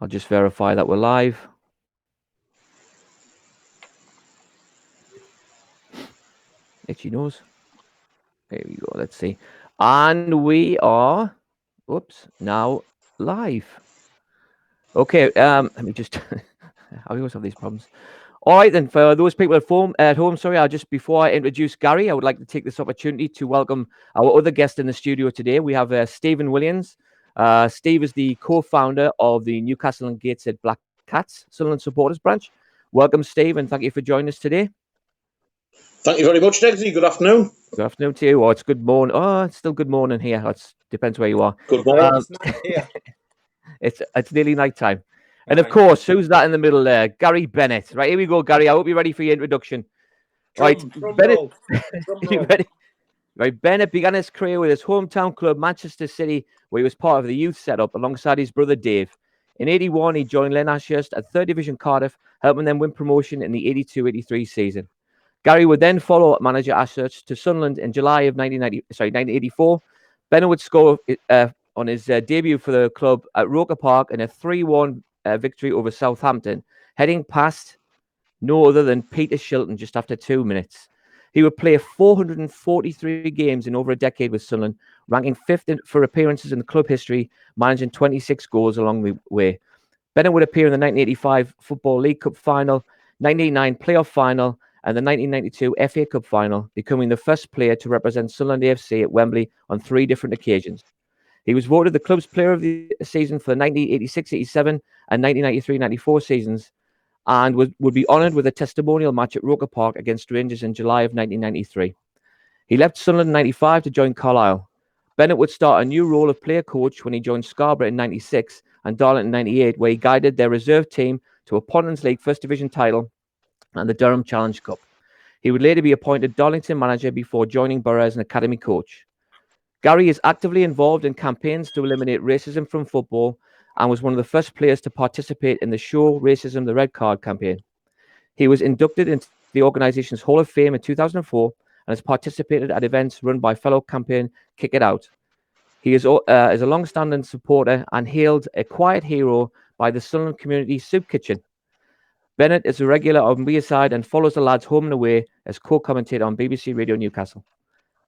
I'll just verify that we're live. Itchy nose. There we go. Let's see. And we are, now live. Okay. Let me just. I always have these problems. All right, then. For those people at home, sorry, before I introduce Gary, I would like to take this opportunity to welcome our other guest in the studio today. We have Stephen Williams. Steve is the co-founder of the Newcastle and Gateshead Black Cats Sunderland supporters branch. Welcome, Steve, and thank you for joining us today. Thank you very much, Degsy. Good afternoon. Good afternoon to you. Oh, it's good morning. Oh, it's still good morning here. It depends where you are. Good morning. It's night here. It's nearly night time. And of course, who's that in the middle there? Gary Bennett. Right, here we go, Gary. I hope you're ready for your introduction. Drum Bennett. roll. You ready? Right, Bennett began his career with his hometown club, Manchester City, where he was part of the youth setup alongside his brother Dave. In 81, he joined Len Ashurst at 3rd Division Cardiff, helping them win promotion in the 82-83 season. Gary would then follow manager Ashurst to Sunderland in July of 1984. Bennett would score on his debut for the club at Roker Park in a 3-1 victory over Southampton, heading past no other than Peter Shilton just after 2 minutes. He would play 443 games in over a decade with Sunderland, ranking 5th for appearances in the club history, managing 26 goals along the way. Bennett would appear in the 1985 Football League Cup final, 1989 playoff final, and the 1992 FA Cup final, becoming the first player to represent Sunderland AFC at Wembley on 3 different occasions. He was voted the club's player of the season for the 1986-87 and 1993-94 seasons, and would be honoured with a testimonial match at Roker Park against Rangers in July of 1993. He left Sunderland in 95 to join Carlisle. Bennett would start a new role of player coach when he joined Scarborough in 96 and Darlington in 98, where he guided their reserve team to a Pontins League First Division title and the Durham Challenge Cup. He would later be appointed Darlington manager before joining Borough as an academy coach. Gary is actively involved in campaigns to eliminate racism from football and was one of the first players to participate in the Show Racism the Red Card campaign. He was inducted into the organisation's Hall of Fame in 2004 and has participated at events run by fellow campaign Kick It Out. He is a long-standing supporter and hailed a quiet hero by the Sunderland Community Soup Kitchen. Bennett is a regular on Wearside and follows the lads home and away as co-commentator on BBC Radio Newcastle.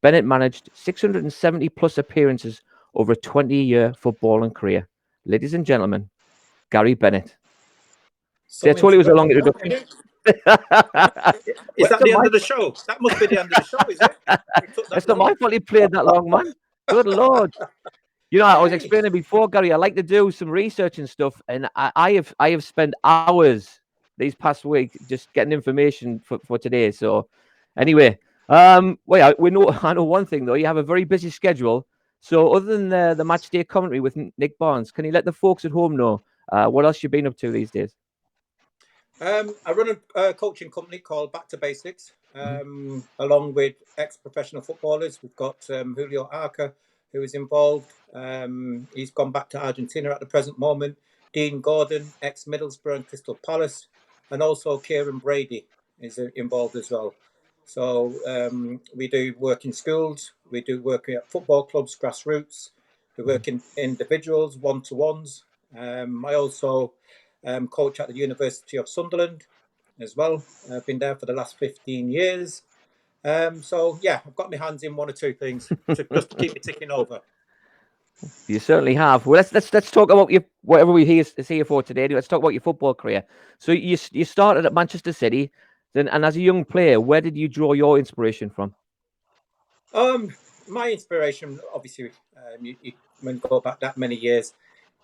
Bennett managed 670 plus appearances over a 20-year footballing career. Ladies and gentlemen, Gary Bennett. I told you it was a long introduction. Is that the end of the show? That must be the end of the show, is it? That's not my fault he played that long, man. Good Lord. You know, I was explaining before, Gary, I like to do some research and stuff, and I have spent hours these past week just getting information for today. So anyway, I know one thing though, you have a very busy schedule. So other than the match day commentary with Nick Barnes, can you let the folks at home know what else you've been up to these days? I run a coaching company called Back to Basics, along with ex-professional footballers. We've got Julio Arca, who is involved. He's gone back to Argentina at the present moment. Dean Gordon, ex-Middlesbrough and Crystal Palace. And also Kieran Brady is involved as well. So we do work in schools. We do work at football clubs, grassroots. We work in individuals, one-to-ones. I also coach at the University of Sunderland as well. I've been there for the last 15 years. So, yeah, I've got my hands in one or two things just to keep me ticking over. You certainly have. Well, let's talk about whatever we here for today. Let's talk about your football career. So you started at Manchester City, and as a young player, where did you draw your inspiration from? My inspiration, obviously, when you go back that many years,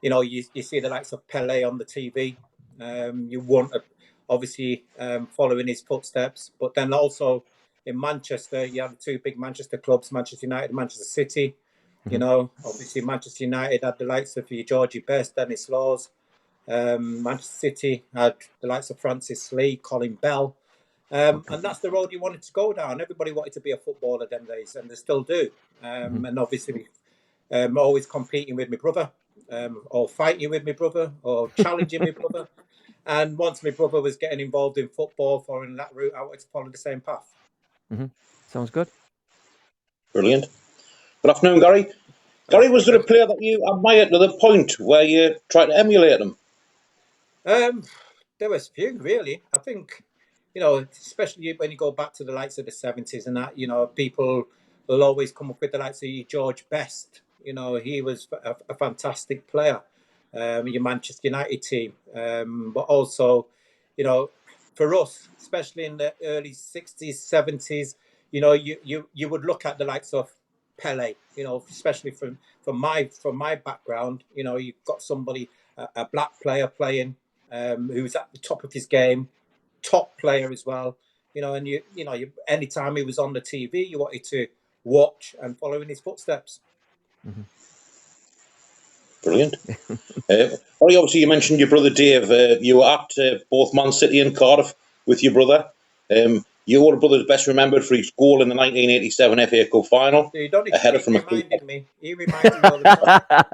you see the likes of Pele on the TV. You want to obviously follow in his footsteps, but then also in Manchester, you have the 2 big Manchester clubs, Manchester United and Manchester City. Obviously Manchester United had the likes of Georgie Best, Dennis Laws. Manchester City had the likes of Francis Lee, Colin Bell. And that's the road you wanted to go down. Everybody wanted to be a footballer them days, and they still do. And obviously, always competing with my brother, or fighting with my brother, or challenging my brother. And once my brother was getting involved in football, following that route, I wanted to follow the same path. Sounds good. Brilliant. Good afternoon, Gary. Gary, was there a player that you admired to the point where you tried to emulate him? There was few really. I think, you know, especially when you go back to the likes of the 70s and that, you know, people will always come up with the likes of George Best. You know, he was a fantastic player. Your Manchester United team, but also, you know, for us, especially in the early 60s, 70s, you know, you would look at the likes of Pele. You know, especially from my background, you know, you've got somebody, a black player playing, who's at the top of his game, top player as well. You know, and anytime he was on the TV, you wanted to watch and follow in his footsteps. Brilliant. Obviously, you mentioned your brother Dave. You were at both Man City and Cardiff with your brother. Your older brother's best remembered for his goal in the 1987 FA Cup final. You don't need A to header keep from reminding me. He reminds me all the time.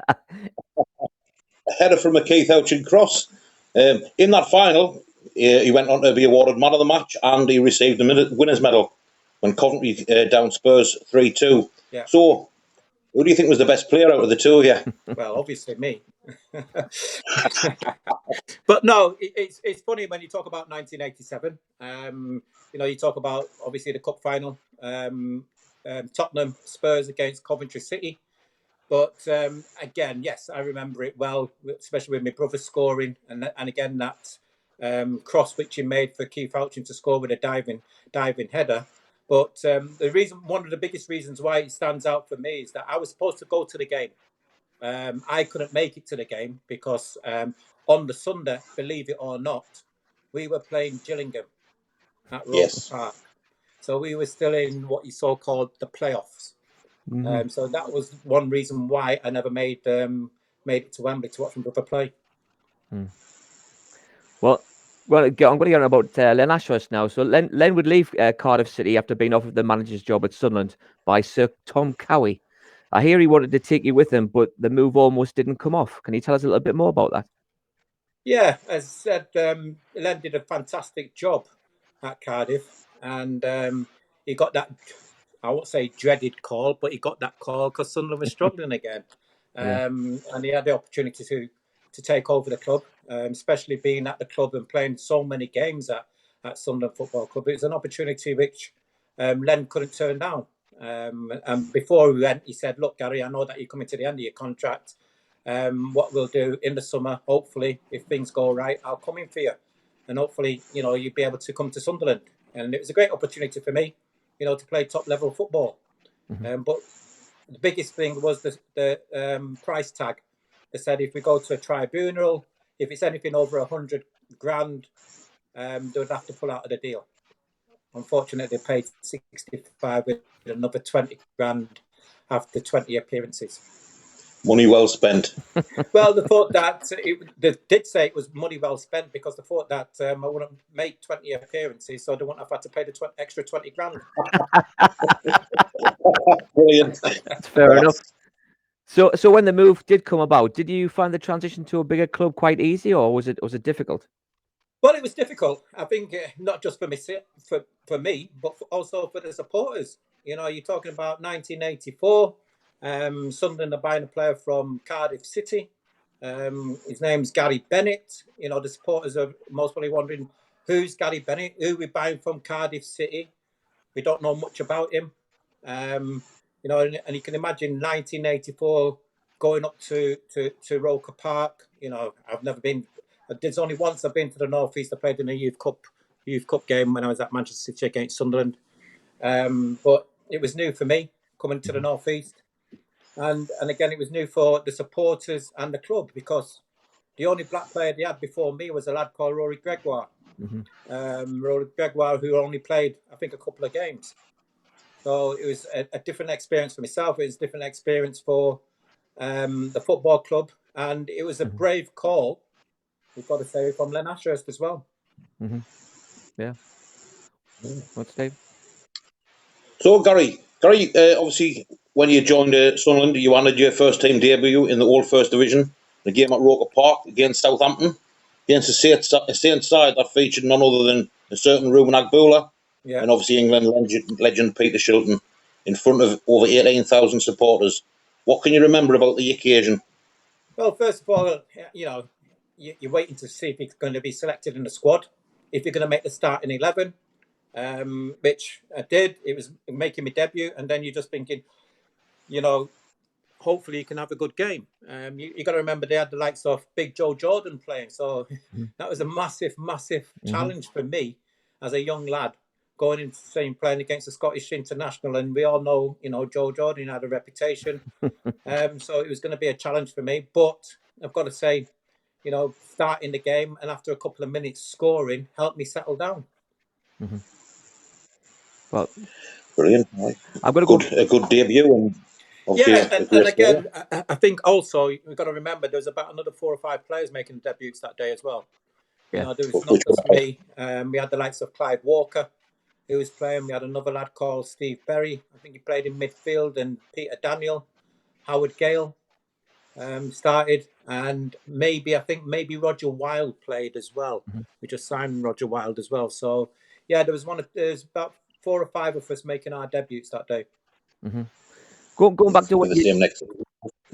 a header from a Keith Elchin cross. In that final, he went on to be awarded man of the match, and he received the winner's medal when Coventry down Spurs 3-2. Yeah. So, who do you think was the best player out of the two of you? Well, obviously me. But no, it's funny when you talk about 1987. You know, you talk about obviously the cup final, Tottenham Spurs against Coventry City. But again, yes, I remember it well, especially with my brother scoring, and again that cross which he made for Keith Elchin to score with a diving header. But one of the biggest reasons why it stands out for me is that I was supposed to go to the game. I couldn't make it to the game because on the Sunday, believe it or not, we were playing Gillingham at Roker Park. So we were still in what you so-called the playoffs. So that was one reason why I never made it to Wembley to watch my brother play. Well, I'm going to get on about Len Ashurst now. So Len would leave Cardiff City after being offered the manager's job at Sunderland by Sir Tom Cowie. I hear he wanted to take you with him, but the move almost didn't come off. Can you tell us a little bit more about that? Yeah, as I said, Len did a fantastic job at Cardiff, and he got that, I won't say dreaded call, but he got that call because Sunderland was struggling again. And he had the opportunity to take over the club, especially being at the club and playing so many games at Sunderland Football Club. It was an opportunity which Len couldn't turn down. And before we went, he said, "Look, Gary, I know that you're coming to the end of your contract. What we'll do in the summer, hopefully, if things go right, I'll come in for you. And hopefully, you know, you'll be able to come to Sunderland." And it was a great opportunity for me, you know, to play top level football. But the biggest thing was the price tag. They said if we go to a tribunal, if it's anything over 100 grand, they would have to pull out of the deal. Unfortunately, they paid 65 with another 20 grand after 20 appearances. Money well spent. Well, they thought that they did say it was money well spent because they thought that I wouldn't make 20 appearances, so they wouldn't have had to pay the extra 20 grand. Brilliant. That's fair enough. So when the move did come about, did you find the transition to a bigger club quite easy, or was it difficult? Well, it was difficult. I think not just for me, but also for the supporters. You know, you're talking about 1984. Sunderland are buying a player from Cardiff City. His name's Gary Bennett. You know, the supporters are most probably wondering who's Gary Bennett, who we're buying from Cardiff City. We don't know much about him. You know, and you can imagine 1984 going up to Roker Park. You know, I've never been. There's only once I've been to the North East. I played in a youth cup game when I was at Manchester City against Sunderland. But it was new for me coming to the North East. And again, it was new for the supporters and the club because the only black player they had before me was a lad called Rory Gregoire. Rory Gregoire, who only played, I think, a couple of games. So it was a different experience for myself. It was a different experience for the football club. And it was a brave call, we've got to say, from Len Ashurst as well. Yeah. What's Dave? So, Gary, obviously, when you joined Sunderland, you had your first team debut in the Old First Division, the game at Roker Park against Southampton, against the same side that featured none other than a certain Ruben Agboola, and obviously England legend Peter Shilton, in front of over 18,000 supporters. What can you remember about the occasion? Well, first of all, you know, you're waiting to see if he's going to be selected in the squad, if you're going to make the starting 11, which I did. It was making my debut, and then you're just thinking, you know, hopefully you can have a good game. You got to remember they had the likes of Big Joe Jordan playing, so that was a massive challenge for me as a young lad going into saying playing against the Scottish international, and we all know, you know, Joe Jordan had a reputation, so it was going to be a challenge for me. But I've got to say, you know, starting the game and after a couple of minutes scoring helped me settle down. Well, brilliant. I'm going to go a good debut, and yeah, and again, I think also we've got to remember there's about another 4 or 5 players making debuts that day as well. Yeah. You know, there was not just me. We had the likes of Clive Walker, who was playing. We had another lad called Steve Berry. I think he played in midfield, and Peter Daniel, Howard Gale started, and I think maybe Roger Wilde played as well. We just signed Roger Wilde as well. So yeah, there's about 4 or 5 of us making our debuts that day. Going back to what you...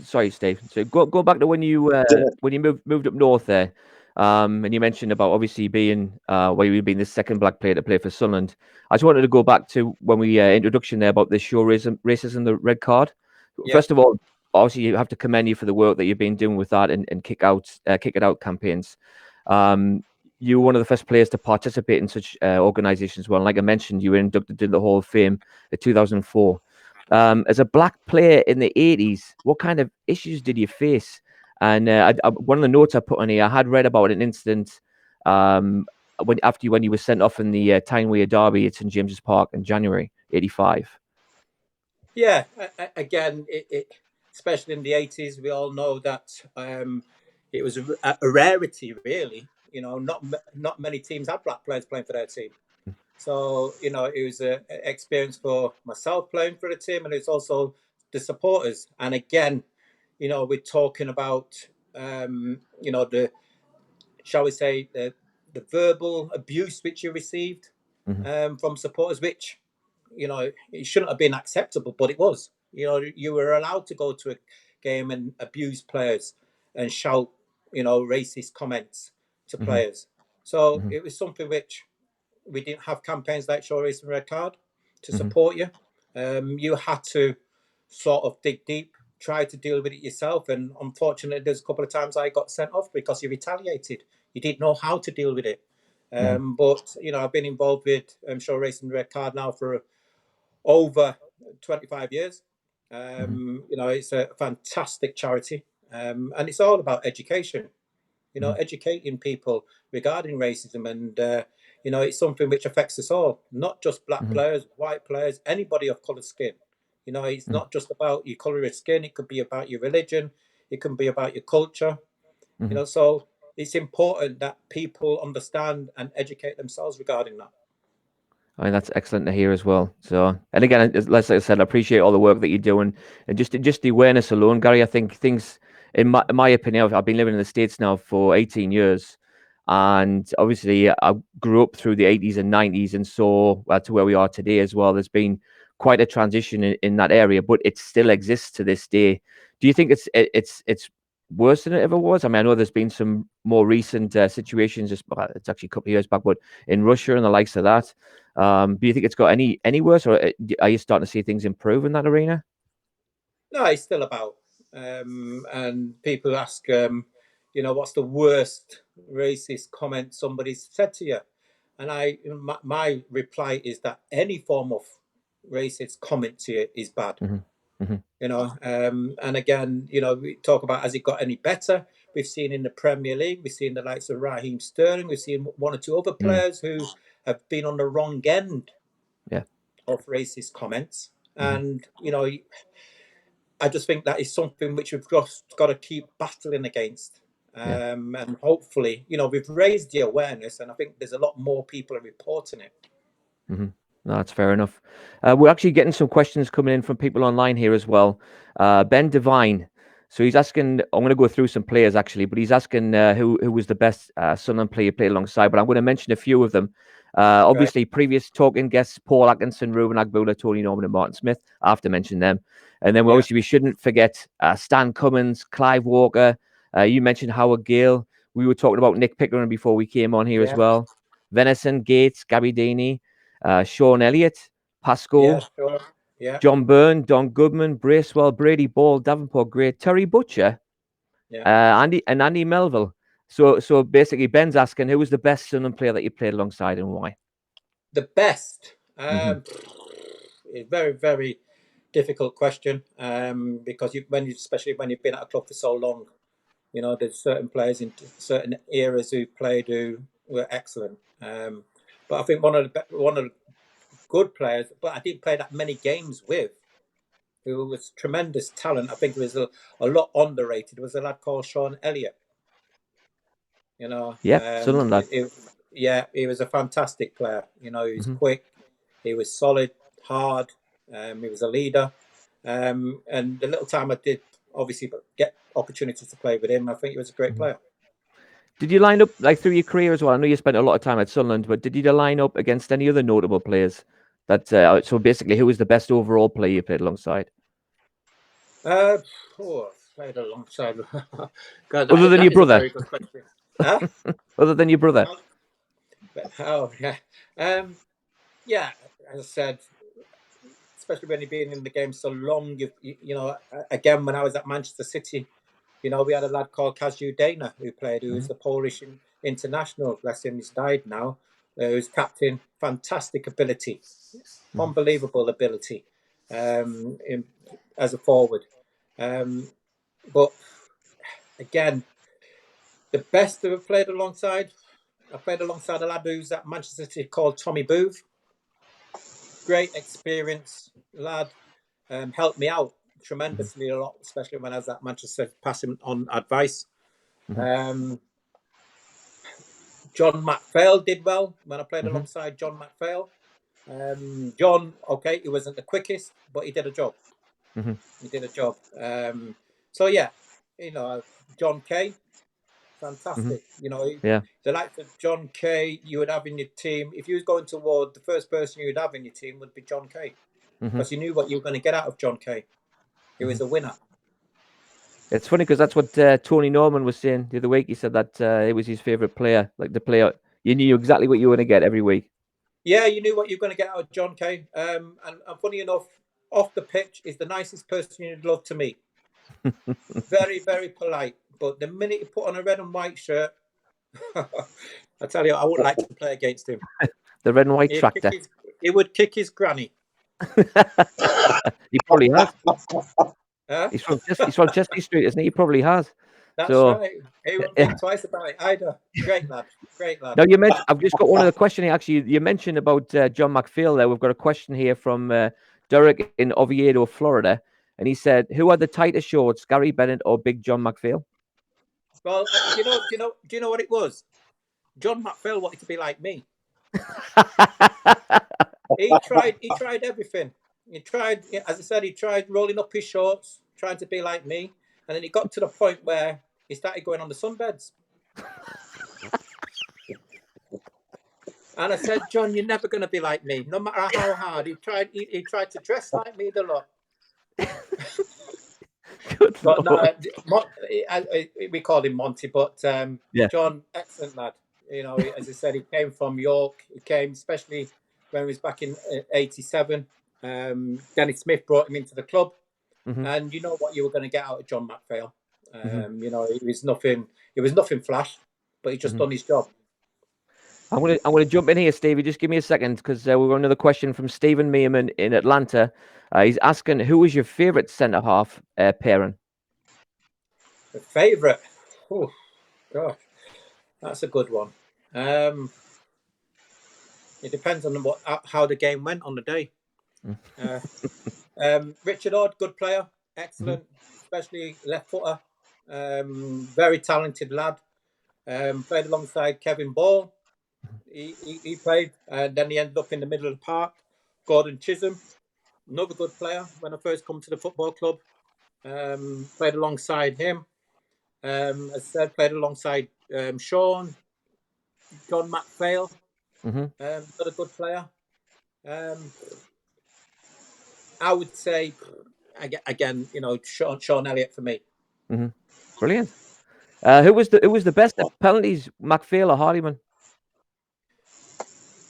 Sorry, Steve. So go back to when you moved up north there, and you mentioned about obviously being where you've been the second black player to play for Sunderland. I just wanted to go back to when we introduction there about the show racism, the red card. Yeah. First of all, obviously you have to commend you for the work that you've been doing with that and kick it out campaigns. You were one of the first players to participate in such organisations. Well, like I mentioned, you were inducted into the Hall of Fame in 2004. As a black player in the 80s, what kind of issues did you face? And one of the notes I put on here, I had read about an incident when you were sent off in the Tyne-Wear Derby at St James's Park in January '85. Yeah, again, especially in the 80s, we all know that it was a rarity, really. You know, not many teams had black players playing for their team. So, you know, it was an experience for myself playing for the team, and it's also the supporters. And again, you know, we're talking about, you know, shall we say, the verbal abuse which you received from supporters, which, you know, it shouldn't have been acceptable, but it was. You know, you were allowed to go to a game and abuse players and shout, you know, racist comments to players. So it was something which we didn't have campaigns like Show Racism Red Card to support you. You had to sort of dig deep, try to deal with it yourself. And unfortunately, there's a couple of times I got sent off because you retaliated. You didn't know how to deal with it. But, you know, I've been involved with Show Racism Red Card now for over 25 years. You know, it's a fantastic charity. And it's all about education. You know, educating people regarding racism, and you know, it's something which affects us all, not just black players, white players, anybody of colour skin. You know, it's not just about your colour of skin. It could be about your religion. It can be about your culture. You know, so it's important that people understand and educate themselves regarding that. I mean, that's excellent to hear as well. So, and again, as like I said, I appreciate all the work that you're doing, and just the awareness alone, Gary. I think things, in my opinion, I've been living in the States now for 18 years, and obviously I grew up through the 80s and 90s, and saw to where we are today as well. There's been quite a transition in that area, but it still exists to this day. Do you think it's worse than it ever was? I mean, I know there's been some more recent situations. It's actually a couple of years back, but in Russia and the likes of that. Do you think it's got any worse, or are you starting to see things improve in that arena? No, it's still about. And people ask, you know, what's the worst racist comment somebody's said to you? And my reply is that any form of racist comment to you is bad. You know, and again, you know, we talk about, has it got any better? We've seen in the Premier League, we've seen the likes of Raheem Sterling, we've seen 1 or 2 other players who have been on the wrong end of racist comments. And, you know, I just think that is something which we've just got to keep battling against. And hopefully, you know, we've raised the awareness, and I think there's a lot more people are reporting it. No, that's fair enough. We're actually getting some questions coming in from people online here as well. Ben Devine. So he's asking, I'm going to go through some players actually, but he's asking who was the best Sunderland player you played alongside, but I'm going to mention a few of them. Obviously, previous talking guests, Paul Atkinson, Ruben Agbula, Tony Norman, and Martin Smith. I have to mention them. And then obviously we shouldn't forget Stan Cummins, Clive Walker. You mentioned Howard Gale. We were talking about Nick Pickering before we came on here as well. Venison, Gates, Gabby Deeney, Sean Elliott, Pascoe, Yeah, sure. Yeah. John Byrne, Don Goodman, Bracewell, Brady Ball, Davenport Gray, Terry Butcher, Andy Melville. So basically, Ben's asking who was the best Sunderland player that you played alongside and why? The best. A very, very difficult question. Because especially when you've been at a club for so long, you know, there's certain players in certain eras who played who were excellent. But I think one of the good players, but I didn't play that many games with, who was tremendous talent. I think it was a lot underrated. Was a lad called Sean Elliott. You know, Sunderland lad. He was a fantastic player. You know, he was quick, he was solid, hard. He was a leader, and the little time I did obviously get opportunities to play with him, I think he was a great player. Did you line up like through your career as well? I know you spent a lot of time at Sunderland, but did you line up against any other notable players? That so basically, who was the best overall player you played alongside? Played alongside. Other than your brother. Very good question. Huh? Other than your brother. Yeah. As I said, especially when you've been in the game so long, you know. Again, when I was at Manchester City, you know, we had a lad called Kaziu Dana who was the Polish international. Bless him, he's died now. Who's captain, fantastic ability, unbelievable ability, as a forward. But again, the best I've played alongside. I played alongside a lad who's at Manchester City called Tommy Booth. Great experience, lad. Helped me out tremendously a lot, especially when I was at Manchester, passing on advice. John McPhail did well when I played alongside John McPhail. John, okay, he wasn't the quickest, but he did a job. He did a job. So yeah, you know, John Kay, fantastic. You know, the likes of John Kay you would have in your team. If you was going toward, the first person you would have in your team would be John Kay, because you knew what you were going to get out of John Kay. He was a winner. It's funny because that's what Tony Norman was saying the other week. He said that it was his favourite player, like the player. You knew exactly what you were going to get every week. Yeah, you knew what you were going to get out of John Kay. And funny enough, off the pitch is the nicest person you'd love to meet. Very, very polite. But the minute you put on a red and white shirt, I tell you, I wouldn't like to play against him. The red and white tractor. He would kick his granny. He probably has. Huh? He's from Chesney Street, isn't he? He probably has. That's right. He wouldn't think twice about it either. Great lad. Great lad. Now, you mentioned, I've just got one other question here. Actually, you mentioned about John McPhail there. We've got a question here from Derek in Oviedo, Florida. And he said, who had the tightest shorts, Gary Bennett or Big John McPhail? Well, do you know what it was? John McPhail wanted to be like me. He tried everything. He tried, as I said, he tried rolling up his shorts, trying to be like me. And then he got to the point where he started going on the sunbeds. And I said, John, you're never going to be like me, no matter how hard. He tried to dress like me the lot. But no, we called him Monty, but John, excellent lad. You know, as I said, he came from York. He came, especially when he was back in '87. Dennis Smith brought him into the club, and you know what you were going to get out of John McPhail. You know, it was nothing flash, but he just done his job. I'm gonna jump in here, Stevie. Just give me a second, because we've got another question from Stephen Meerman in Atlanta. He's asking, who was your favourite centre half pairing? The favourite? Oh, gosh, that's a good one. It depends on how the game went on the day. Richard Ord, good player, excellent, especially left footer. Very talented lad. Played alongside Kevin Ball. He played, and then he ended up in the middle of the park. Gordon Chisholm, another good player when I first come to the football club. Played alongside him. As I said, played alongside Sean, John McPhail, another good player. I would say, again, you know, Sean Elliott for me. Brilliant. Who was the best at penalties, McPhail or Hardiman?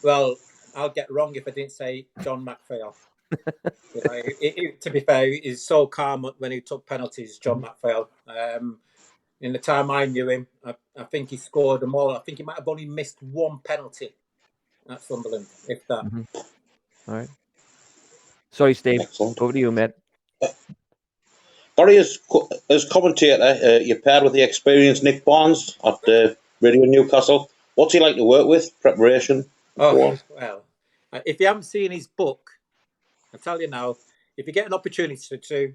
Well, I'll get wrong if I didn't say John McPhail. To be fair, he's so calm when he took penalties, John McPhail. In the time I knew him, I think he scored them all. I think he might have only missed one penalty at Sunderland, if that. All right. Sorry, Steve. Excellent. Over to you, mate. Gary, as commentator, you're paired with the experienced Nick Barnes at Radio Newcastle. What's he like to work with? Preparation? Well, if you haven't seen his book, I tell you now, if you get an opportunity to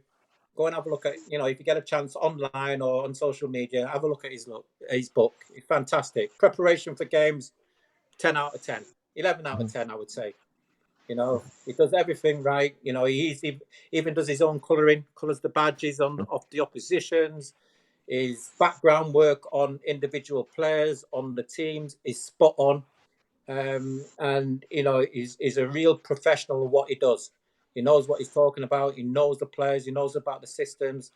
go and have a look at, if you get a chance online or on social media, have a look at his book. It's fantastic. Preparation for games, 10 out of 10, 11 out of 10, I would say. He does everything right. He even does his own colouring, colours the badges of the oppositions. His background work on individual players, on the teams, is spot on. And he's a real professional in what he does. He knows what he's talking about. He knows the players. He knows about the systems,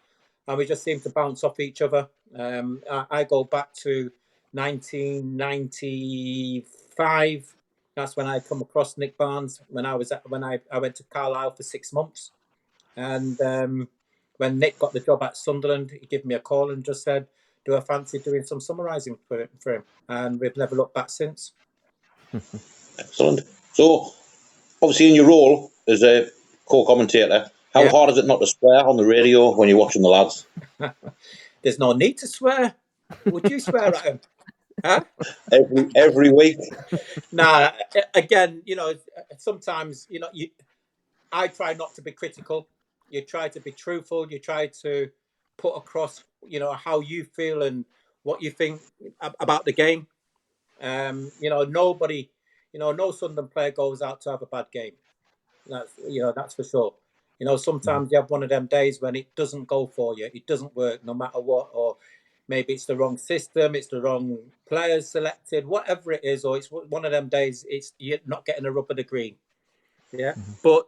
and we just seem to bounce off each other. I go back to 1995. That's when I come across Nick Barnes when I went to Carlisle for 6 months, and when Nick got the job at Sunderland, he gave me a call and just said, "Do I fancy doing some summarising for him?" And we've never looked back since. Excellent. So, obviously, in your role as a co-commentator, how hard is it not to swear on the radio when you're watching the lads? There's no need to swear. Would you swear at him? Huh? Every week? Nah. Again, sometimes I try not to be critical. You try to be truthful. You try to put across, how you feel and what you think about the game. Nobody, no Sunderland player goes out to have a bad game. That's for sure. Sometimes you have one of them days when it doesn't go for you. It doesn't work no matter what, or maybe it's the wrong system, it's the wrong players selected, whatever it is, or it's one of them days you're not getting a rub of the green. Yeah. But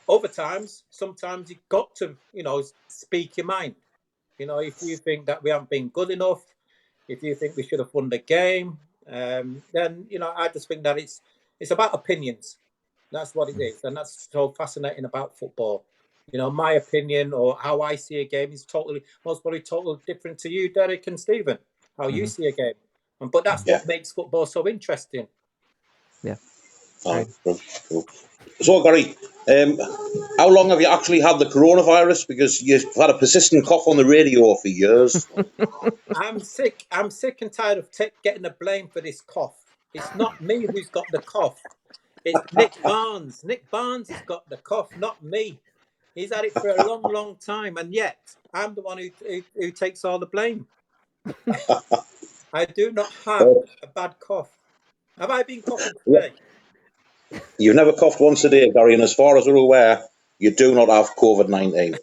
other times, sometimes you've got to, speak your mind. If you think that we haven't been good enough, if you think we should have won the game, then I just think that it's about opinions. That's what it is, and that's so fascinating about football. My opinion or how I see a game is most probably totally different to you, Derek and Stephen. How you see a game, but that's what makes football so interesting. Yeah. So, Gary, how long have you actually had the coronavirus? Because you've had a persistent cough on the radio for years. I'm sick and tired of getting the blame for this cough. It's not me who's got the cough. It's Nick Barnes. Nick Barnes has got the cough, not me. He's had it for a long, long time, and yet I'm the one who takes all the blame. I do not have a bad cough. Have I been coughing today? You've never coughed once a day, Gary, and as far as we're aware, you do not have COVID-19.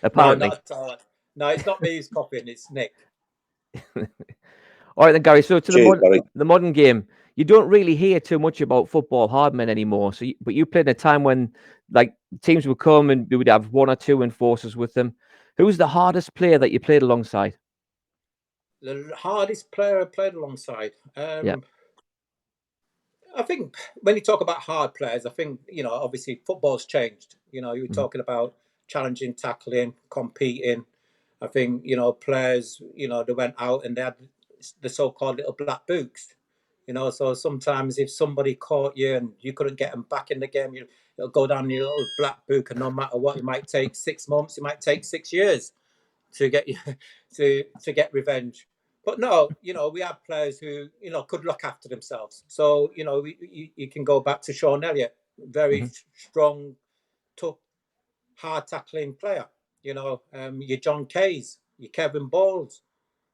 Apparently. No, not at all. No, it's not me who's coughing, it's Nick. All right, then, Gary. So to the modern game, you don't really hear too much about football hardmen anymore. But you played in a time when teams would come and we would have one or two enforcers with them. Who was the hardest player that you played alongside? The hardest player I played alongside. I think when you talk about hard players, I think, obviously football's changed. You were talking about challenging, tackling, competing. I think, players, they went out and they had the so-called little black books. So sometimes if somebody caught you and you couldn't get them back in the game, it'll go down your little black book, and no matter what, it might take 6 months, it might take 6 years to get you to get revenge. But no, we have players who, could look after themselves. So, you can go back to Sean Elliott, very strong, tough, hard tackling player. Your John Kays, your Kevin Balls.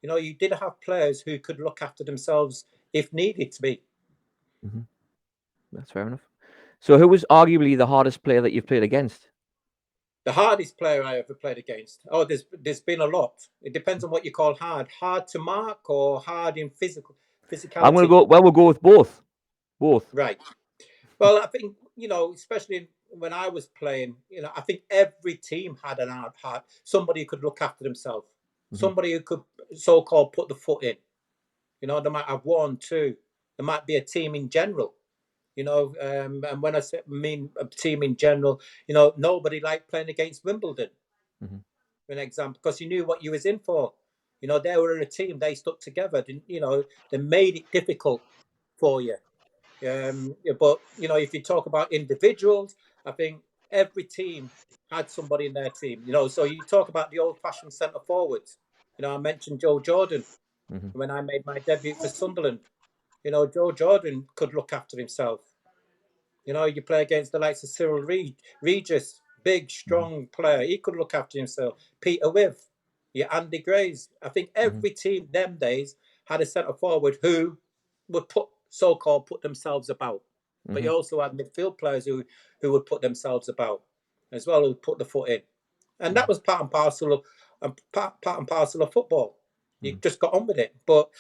You did have players who could look after themselves if needed to be. That's fair enough. So who was arguably the hardest player that you've played against? The hardest player I ever played against? Oh, there's been a lot. It depends on what you call hard. Hard to mark or hard in physicality? I'm going to go, we'll go with both. Both. Right. Well, I think, especially when I was playing, I think every team had an hard, somebody who could look after themselves. somebody who could so-called put the foot in. You know, they might have 1, 2. There might be a team in general. You know, and when I mean a team in general, you know, nobody liked playing against Wimbledon, for an example, because you knew what you was in for. You know, they were in a team, they stuck together. You know, they made it difficult for you. But, you know, if you talk about individuals, I think every team had somebody in their team. You know, so you talk about the old-fashioned centre forwards. You know, I mentioned Joe Jordan when I made my debut for Sunderland. You know, Joe Jordan could look after himself. You know, you play against the likes of Cyril Regis, big, strong player. He could look after himself. Peter With, your Andy Grays. I think every team them days had a centre forward who would so-called put themselves about. But you also had midfield players who would put themselves about as well, who would put the foot in. And that was part and parcel of football. You just got on with it. But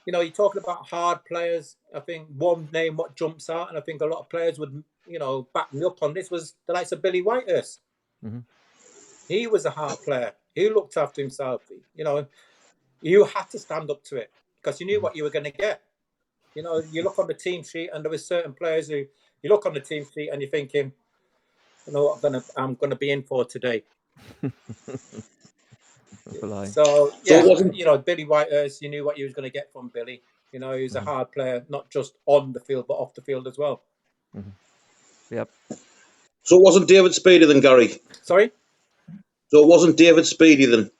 you know, you're talking about hard players. I think one name what jumps out, and I think a lot of players would, you know, back me up on this, was the likes of Billy Whitehurst. He was a hard player. He looked after himself. You know, you had to stand up to it because you knew what you were going to get. You know, you look on the team sheet, and there were certain players who you look on the team sheet, and you're thinking, you know what I'm gonna be in for today. So yeah, you know, Billy Whitehurst, you knew what you was going to get from Billy. You know, he was a hard player, not just on the field, but off the field as well. Yep. So it wasn't David Speedy then, Gary? Sorry? So it wasn't David Speedy then?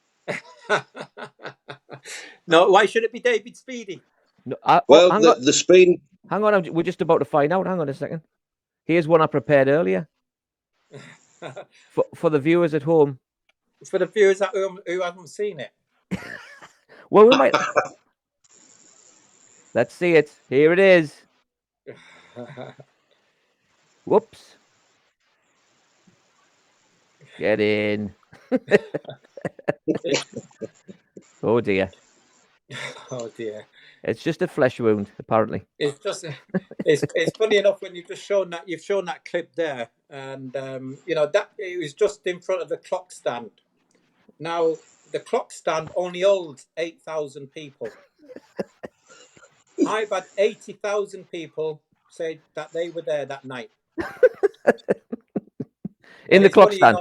No, why should it be David Speedy? No, the Speedy... Hang on, we're just about to find out. Hang on a second. Here's one I prepared earlier. for the viewers at home. For the viewers who haven't seen it. Well, we might... Let's see it. Here it is. Whoops. Get in. Oh dear. Oh dear. It's just a flesh wound, apparently. It's just it's funny enough when you've shown that clip there, and you know that it was just in front of the clock stand. Now the clock stand only holds 8,000 people. I've had 80,000 people say that they were there that night. In the clock stand.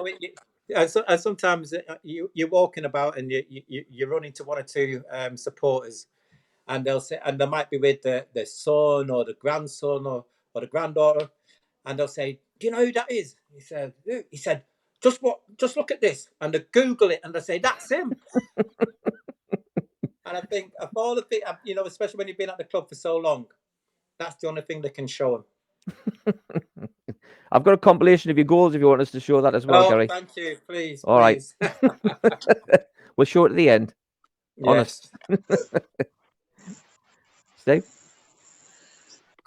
You know, and sometimes you're walking about and you run into one or two supporters, and they'll say, and they might be with the son or the grandson or the granddaughter, and they'll say, "Do you know who that is?" He said, "Who?" He said, "Just look at this," and they Google it and they say, "That's him." And I think of all the things, you know, especially when you've been at the club for so long, that's the only thing they can show them. I've got a compilation of your goals if you want us to show that as well, Gary. Thank you. Please. All please. Right. We'll show it at the end. Yes. Steve?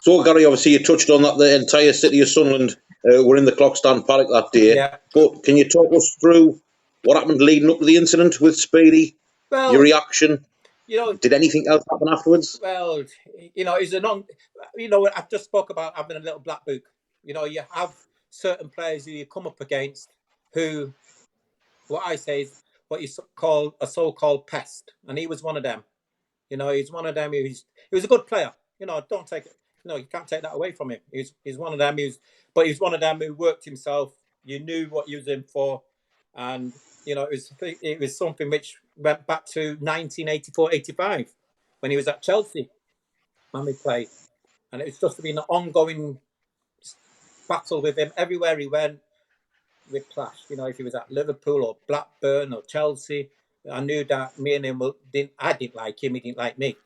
So, Gary, obviously you touched on that the entire city of Sunderland were in the clock stand paddock that day. Yeah. But can you talk us through what happened leading up to the incident with Speedy? Well, your reaction? You know, did anything else happen afterwards? Well, you know, you know, I've just spoke about having a little black book. You know, you have certain players who you come up against who, what I say is what you call a so-called pest, and he was one of them. You know, he's one of them. He was a good player. You know, don't take it. No, you can't take that away from him. He's one of them. But he's one of them who worked himself. You knew what he was in for, and you know, it was something which went back to 1984-85 when he was at Chelsea when we played, and it was just been an ongoing battle with him everywhere he went. We'd clash. You know, if he was at Liverpool or Blackburn or Chelsea, I knew that me and him I didn't like him. He didn't like me.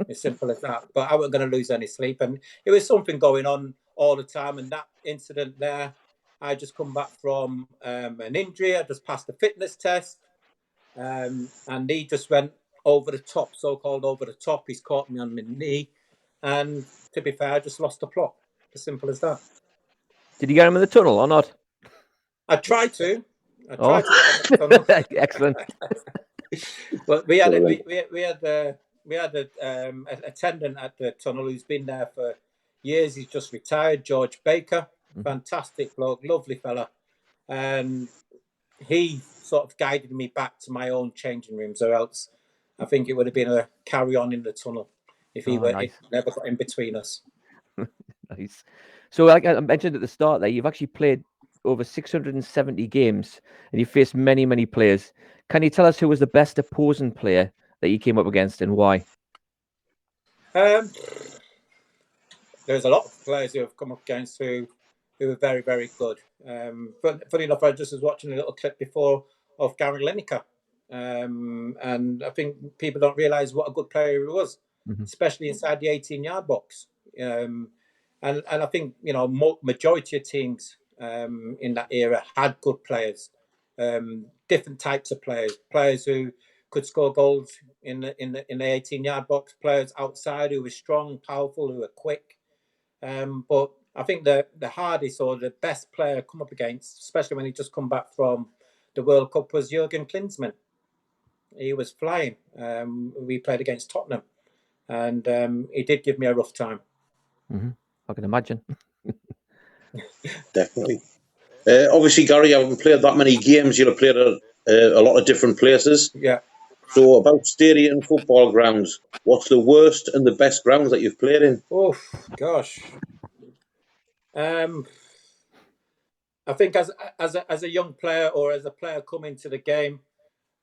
As simple as that. But I wasn't going to lose any sleep, and it was something going on all the time. And that incident there, I just come back from an injury. I just passed the fitness test, and he just went over the top, so-called over the top. He's caught me on my knee, and to be fair, I just lost the plot. As simple as that. Did you get him in the tunnel or not? I tried to. To get him in the tunnel. Excellent. But we had an attendant at the tunnel who's been there for years. He's just retired, George Baker. Fantastic bloke, lovely fella. And he sort of guided me back to my own changing rooms, or else I think it would have been a carry on in the tunnel if he nice. never got in between us. Nice. So, like I mentioned at the start there, you've actually played over 670 games and you faced many, many players. Can you tell us who was the best opposing player that you came up against and why? There's a lot of players who have come up against who are very, very good. But funny enough, I just was watching a little clip before of Gary Lineker. And I think people don't realise what a good player he was, especially inside the 18-yard box. And I think, you know, majority of teams in that era had good players, different types of players who could score goals in the 18-yard box, players outside who were strong, powerful, who were quick. But I think the hardest or the best player I come up against, especially when he just come back from the World Cup, was Jurgen Klinsmann. He was flying. We played against Tottenham, and he did give me a rough time. I can imagine. Definitely. Obviously, Gary, you haven't played that many games. You've played at a lot of different places. Yeah. So, about stadium football grounds, what's the worst and the best grounds that you've played in? Oh gosh. I think as a young player or as a player coming to the game,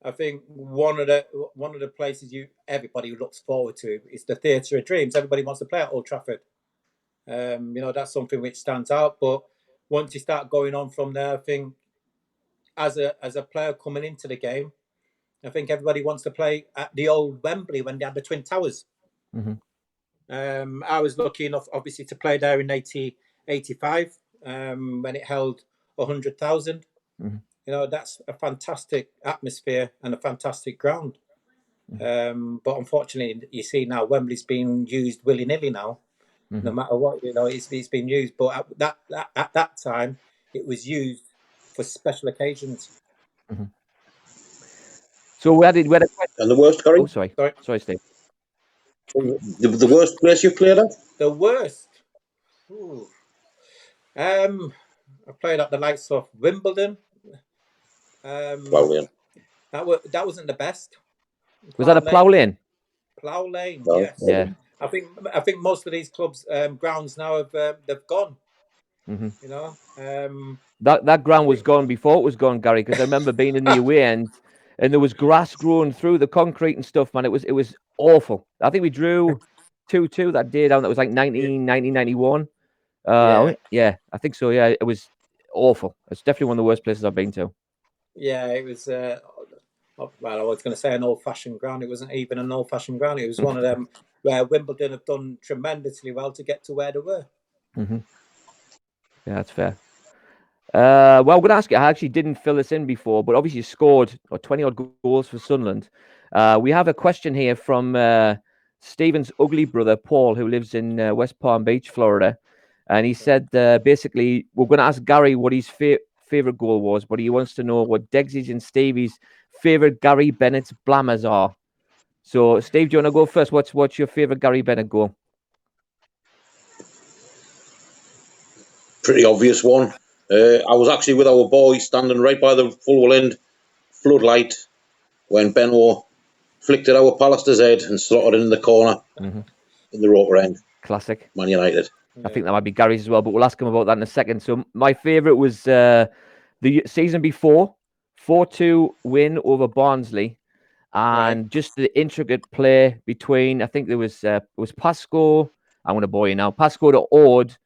I think one of the places everybody looks forward to is the Theatre of Dreams. Everybody wants to play at Old Trafford. You know, that's something which stands out. But once you start going on from there, I think as a player coming into the game, I think everybody wants to play at the old Wembley when they had the Twin Towers. I was lucky enough, obviously, to play there in 1985 when it held 100,000. You know, that's a fantastic atmosphere and a fantastic ground. But unfortunately, you see now Wembley's being used willy-nilly now. No matter what, you know, it's been used. But at that time, it was used for special occasions. So where did And the worst, Gary? Oh, sorry, Steve. The worst place you've played at? The worst. Ooh. I played at the likes of Wimbledon. Plough That wasn't the best. Was that a Plough Lane? Plough Lane, Well, yes. Yeah. I think most of these clubs' grounds now they've gone. You know, that ground was gone before it was gone, Gary. Because I remember being in the away end, and there was grass growing through the concrete and stuff. Man, it was awful. I think we drew 2-2 that day down. That was like 1991. Yeah, I think so. Yeah, it was awful. It's definitely one of the worst places I've been to. Yeah, it was. Well, I was going to say an old-fashioned ground. It wasn't even an old-fashioned ground. It was one of them where Wimbledon have done tremendously well to get to where they were. Yeah, that's fair. Well, I'm going to ask you. I actually didn't fill this in before, but obviously you scored 20 odd goals for Sunderland. We have a question here from Stephen's ugly brother Paul, who lives in West Palm Beach, Florida, and he said basically we're going to ask Gary what his favorite goal was, but he wants to know what Degsy's and Stevie's favorite Gary Bennett blammers are. So, Steve, do you want to go first? What's your favorite Gary Bennett goal? Pretty obvious one. I was actually with our boys standing right by the full end floodlight when Benno flicked at our Pallister's head and slotted it in the corner in the Roker end. Classic. Man United. I think that might be Gary's as well, but we'll ask him about that in a second. So my favourite was the season before, 4-2 win over Barnsley, and just the intricate play between, I think it was Pascoe, I'm going to bore you now, Pascoe to Ord,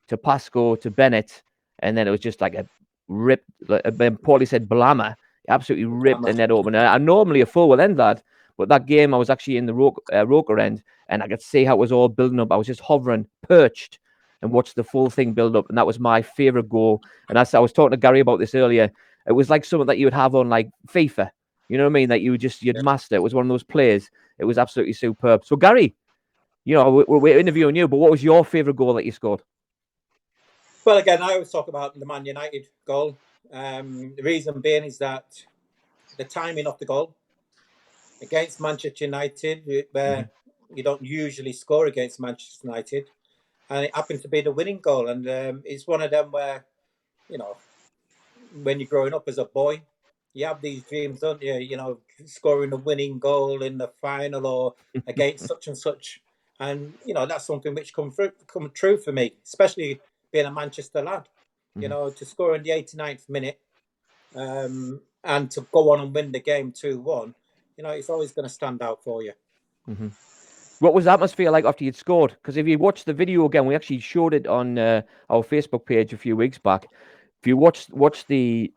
to Pascoe to Bennett, and then it was just like a rip, like Paulie said, blammer, absolutely ripped the net open. I normally a full will end that, but that game I was actually in the Roker end, and I could see how it was all building up. I was just hovering, perched, and watched the full thing build up, and that was my favourite goal. And as I was talking to Gary about this earlier, it was like something that you would have on like FIFA. You know what I mean? That you'd master. It was one of those plays. It was absolutely superb. So Gary, you know, we're interviewing you, but what was your favourite goal that you scored? Well, again, I always talk about the Man United goal. The reason being is that the timing of the goal against Manchester United, where you don't usually score against Manchester United, and it happened to be the winning goal. And it's one of them where, you know, when you're growing up as a boy, you have these dreams, don't you? You know, scoring a winning goal in the final or against such and such, and you know that's something which come true for me, especially being a Manchester lad. You know, to score in the 89th minute, and to go on and win the game 2-1. You know, it's always going to stand out for you. What was the atmosphere like after you'd scored? Because if you watch the video again, we actually showed it on our Facebook page a few weeks back. If you watch the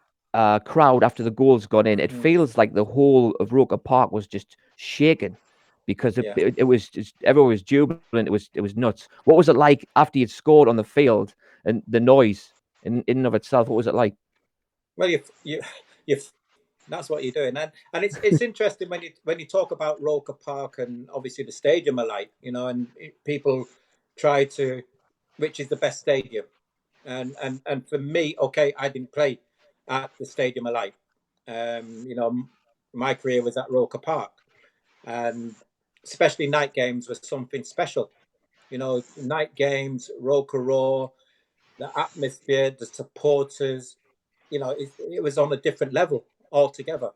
crowd after the goals gone in, it feels like the whole of Roker Park was just shaking because it was just everyone was jubilant. It was nuts. What was it like after you'd scored on the field and the noise in and of itself? What was it like? Well, you that's what you're doing, and it's interesting when you talk about Roker Park and obviously the stadium alike, you know, and people try to, which is the best stadium, and for me, okay, I didn't play at the stadium alike, you know, my career was at Roker Park, and especially night games was something special, you know, night games, Roker Roar, the atmosphere, the supporters, you know, it was on a different level altogether,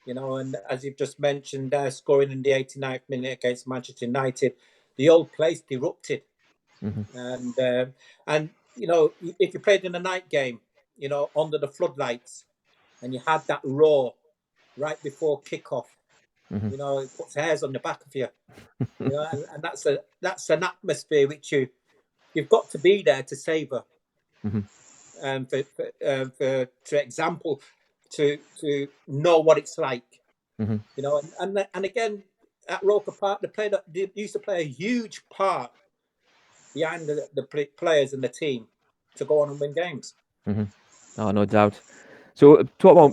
you know. And as you've just mentioned, scoring in the 89th minute against Manchester United, the old place erupted, and you know, if you played in a night game, you know, under the floodlights, and you had that roar right before kickoff, you know, it puts hairs on the back of you, you know, and that's an atmosphere which you've got to be there to savor. For example, to know what it's like, you know, and again at Roker Park, they used to play a huge part behind the players and the team to go on and win games. Oh, no doubt. So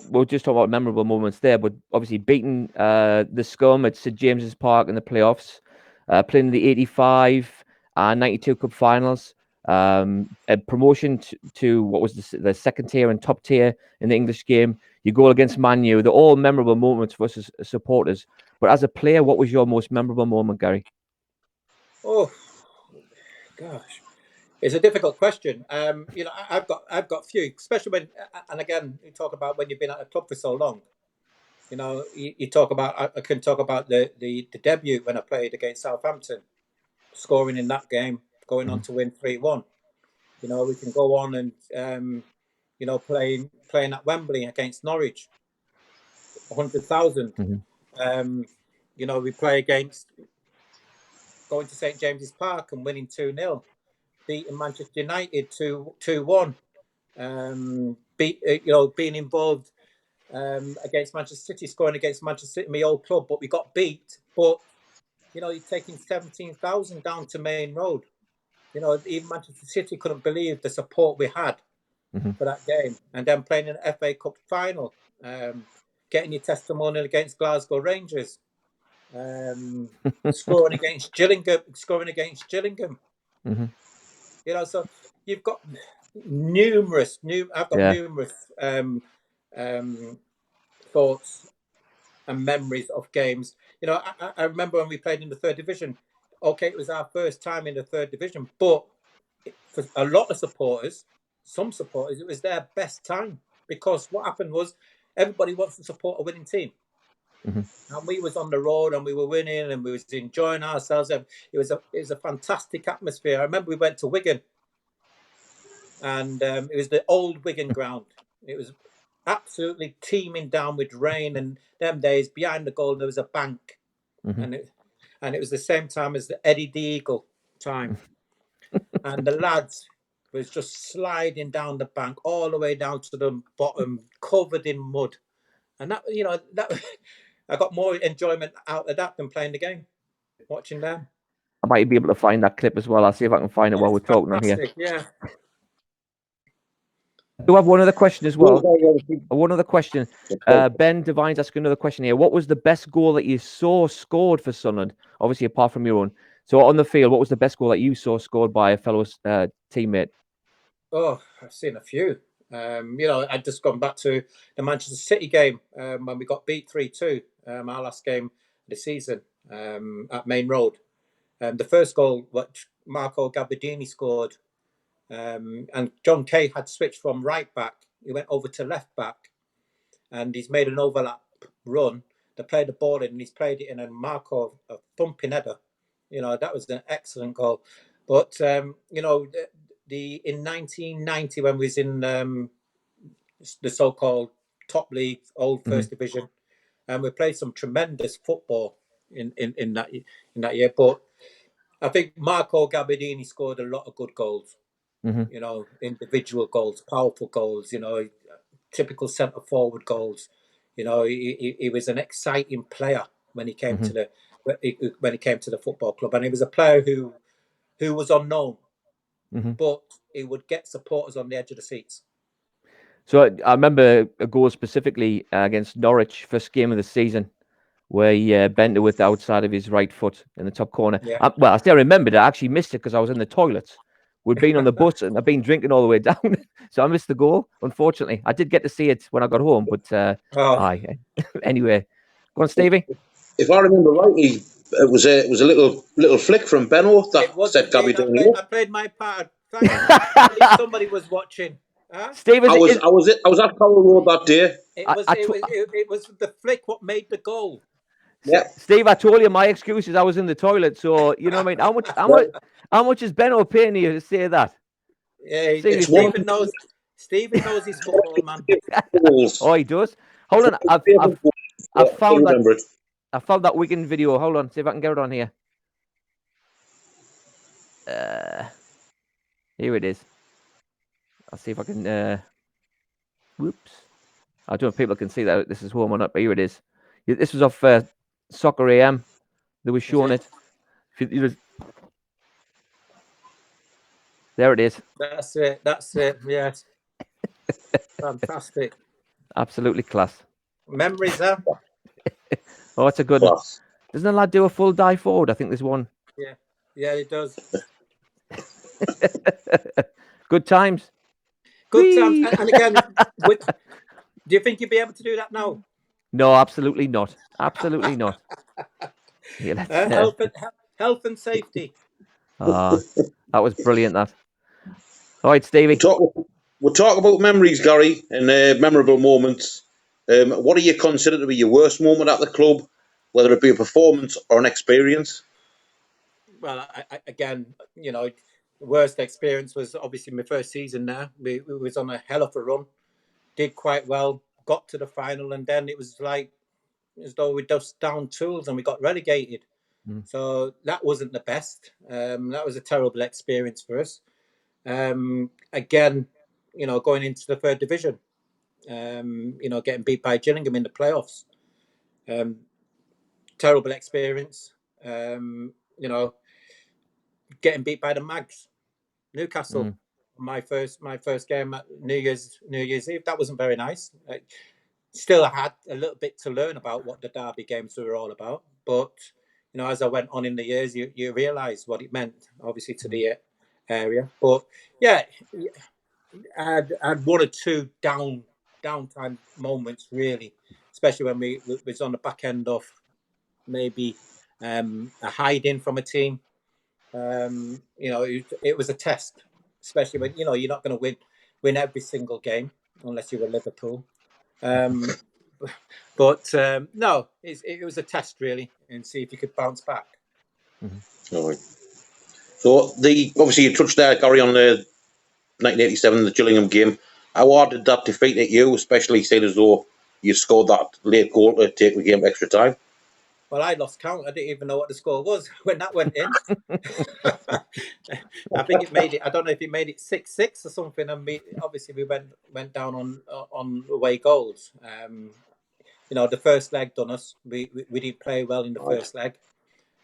we'll just talk about memorable moments there, but obviously beating the Scum at St James's Park in the playoffs, playing the 85 and 92 Cup finals, a promotion to what was the second tier and top tier in the English game. You goal against Man U. They're all memorable moments for us as supporters. But as a player, what was your most memorable moment, Gary? Oh, gosh. It's a difficult question. You know, I've got few, especially when, and again, you talk about when you've been at a club for so long. You know, you talk about, I can talk about the debut when I played against Southampton, scoring in that game, going on to win 3-1. You know, we can go on and, you know, playing at Wembley against Norwich, 100,000. You know, we play against going to St James's Park and winning 2-0, beating Manchester United 2-1. You know, being involved against Manchester City, scoring against Manchester City, my old club, but we got beat. But you know, you're taking 17,000 down to Main Road. You know, even Manchester City couldn't believe the support we had for that game. And then playing in the FA Cup final, getting your testimonial against Glasgow Rangers, scoring against Gillingham. You know, so you've got numerous thoughts and memories of games. You know, I remember when we played in the third division. Okay, it was our first time in the third division, but for a lot of supporters, some supporters, it was their best time because what happened was everybody wants to support a winning team. And we was on the road and we were winning and we was enjoying ourselves. It was a fantastic atmosphere. I remember we went to Wigan and it was the old Wigan ground. It was absolutely teeming down with rain, and them days behind the goal there was a bank, and it was the same time as the Eddie the Eagle time, and the lads was just sliding down the bank all the way down to the bottom, covered in mud, and that, you know, that I got more enjoyment out of that than playing the game, watching them. I might be able to find that clip as well. I'll see if I can find it while we're talking on here. Yeah. I do have one other question as well. One other question. Ben Devine's asking another question here. What was the best goal that you saw scored for Sunderland? Obviously, apart from your own. So on the field, what was the best goal that you saw scored by a fellow teammate? Oh, I've seen a few. You know, I'd just gone back to the Manchester City game when we got beat 3-2, our last game of the season at Main Road. The first goal, which Marco Gabardini scored, and John Kay had switched from right back. He went over to left back. and he's made an overlap run. They played the ball in, and he's played it in, and Marco a thumping header. That was an excellent goal. But in 1990, when we was in the so-called top league, old First Division, and we played some tremendous football in that year. But I think Marco Gabardini scored a lot of good goals. Individual goals, powerful goals. Typical centre forward goals. He was an exciting player when he came to the football club, and he was a player who was unknown, but he would get supporters on the edge of the seats. So I remember a goal specifically against Norwich, first game of the season, where he bent it with the outside of his right foot in the top corner. Yeah. I still remember it. I actually missed it because I was in the toilets. We'd been on the bus and I'd been drinking all the way down. So I missed the goal, unfortunately. I did get to see it when I got home, but anyway. Go on, Stevie. If I remember rightly, it was a little flick from Benno that set Gabby down. I played my part. If somebody was watching. Huh? Steve, I was at Power Road that day. It was the flick what made the goal. Yeah. Steve, I told you my excuse is I was in the toilet. So you know what I mean? How much is Benno paying you to say that? Yeah, Stephen knows his football, man. Oh, he does. Hold on, I found that Wigan video. Hold on, see if I can get it on here. Here it is. I'll see if I can. Whoops. I don't know if people can see that this is home or not, but here it is. This was off Soccer AM. They were showing it. There it is. That's it. Yes. Fantastic. Absolutely class. Memories, huh? Oh, it's a good one. Doesn't a lad do a full dive forward? I think there's one. Yeah, it does. Good times. Good times. And again, do you think you'd be able to do that now? No, absolutely not. Absolutely not. Yeah, health and safety. That was brilliant, that. All right, Stevie. We'll talk about memories, Gary, and memorable moments. What do you consider to be your worst moment at the club, whether it be a performance or an experience? Well, again, the worst experience was obviously my first season there. We was on a hell of a run, did quite well, got to the final, and then it was like as though we just down tools and we got relegated. So that wasn't the best. That was a terrible experience for us. Again, going into the third division, getting beat by Gillingham in the playoffs. Terrible experience. Getting beat by the Mags, Newcastle. My first game at New Year's Eve. That wasn't very nice. Still, I had a little bit to learn about what the derby games were all about. But as I went on in the years, you realise what it meant, obviously, to the area. But yeah, I had one or two downtime moments, really, especially when we was on the back end of maybe a hiding from a team. It was a test, especially when you're not going to win every single game unless you're Liverpool. But no, it was a test really, and see if you could bounce back. All right. So obviously you touched there, Gary, on the 1987, the Gillingham game. How hard did that defeat at you, especially saying as though you scored that late goal to take the game extra time? Well, I lost count. I didn't even know what the score was when that went in. I think it made it. I don't know if it made it 6-6 or something. And obviously we went down on away goals. The first leg done us. We didn't play well in the first leg.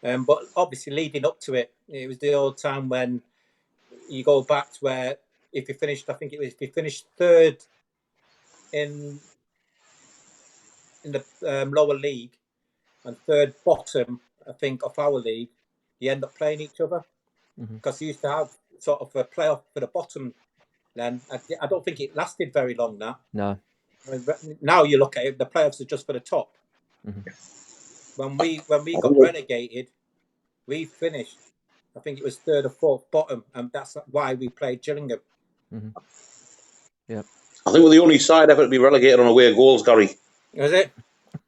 But obviously leading up to it, it was the old time when you go back to where if you finished third in the lower league and third bottom, I think, of our league, you end up playing each other because you used to have sort of a playoff for the bottom. Then I don't think it lasted very long. That no. Now you look at it, the playoffs are just for the top. When we got relegated, we finished. I think it was third or fourth bottom, and that's why we played Gillingham. Yeah. I think we're the only side ever to be relegated on away goals, Gary. Was it?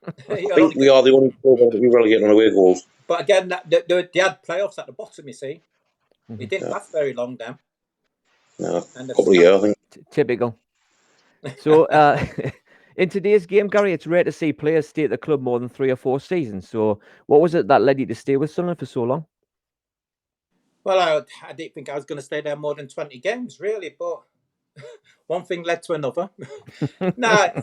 I think we are the only club ever to be relegated on away goals. But again, they had playoffs at the bottom, you see. It didn't last very long then. No, And a couple of years, I think. Typical. So, in today's game, Gary, it's rare to see players stay at the club more than 3 or 4 seasons. So, what was it that led you to stay with Sunderland for so long? Well, I didn't think I was going to stay there more than 20 games, really. But one thing led to another. No,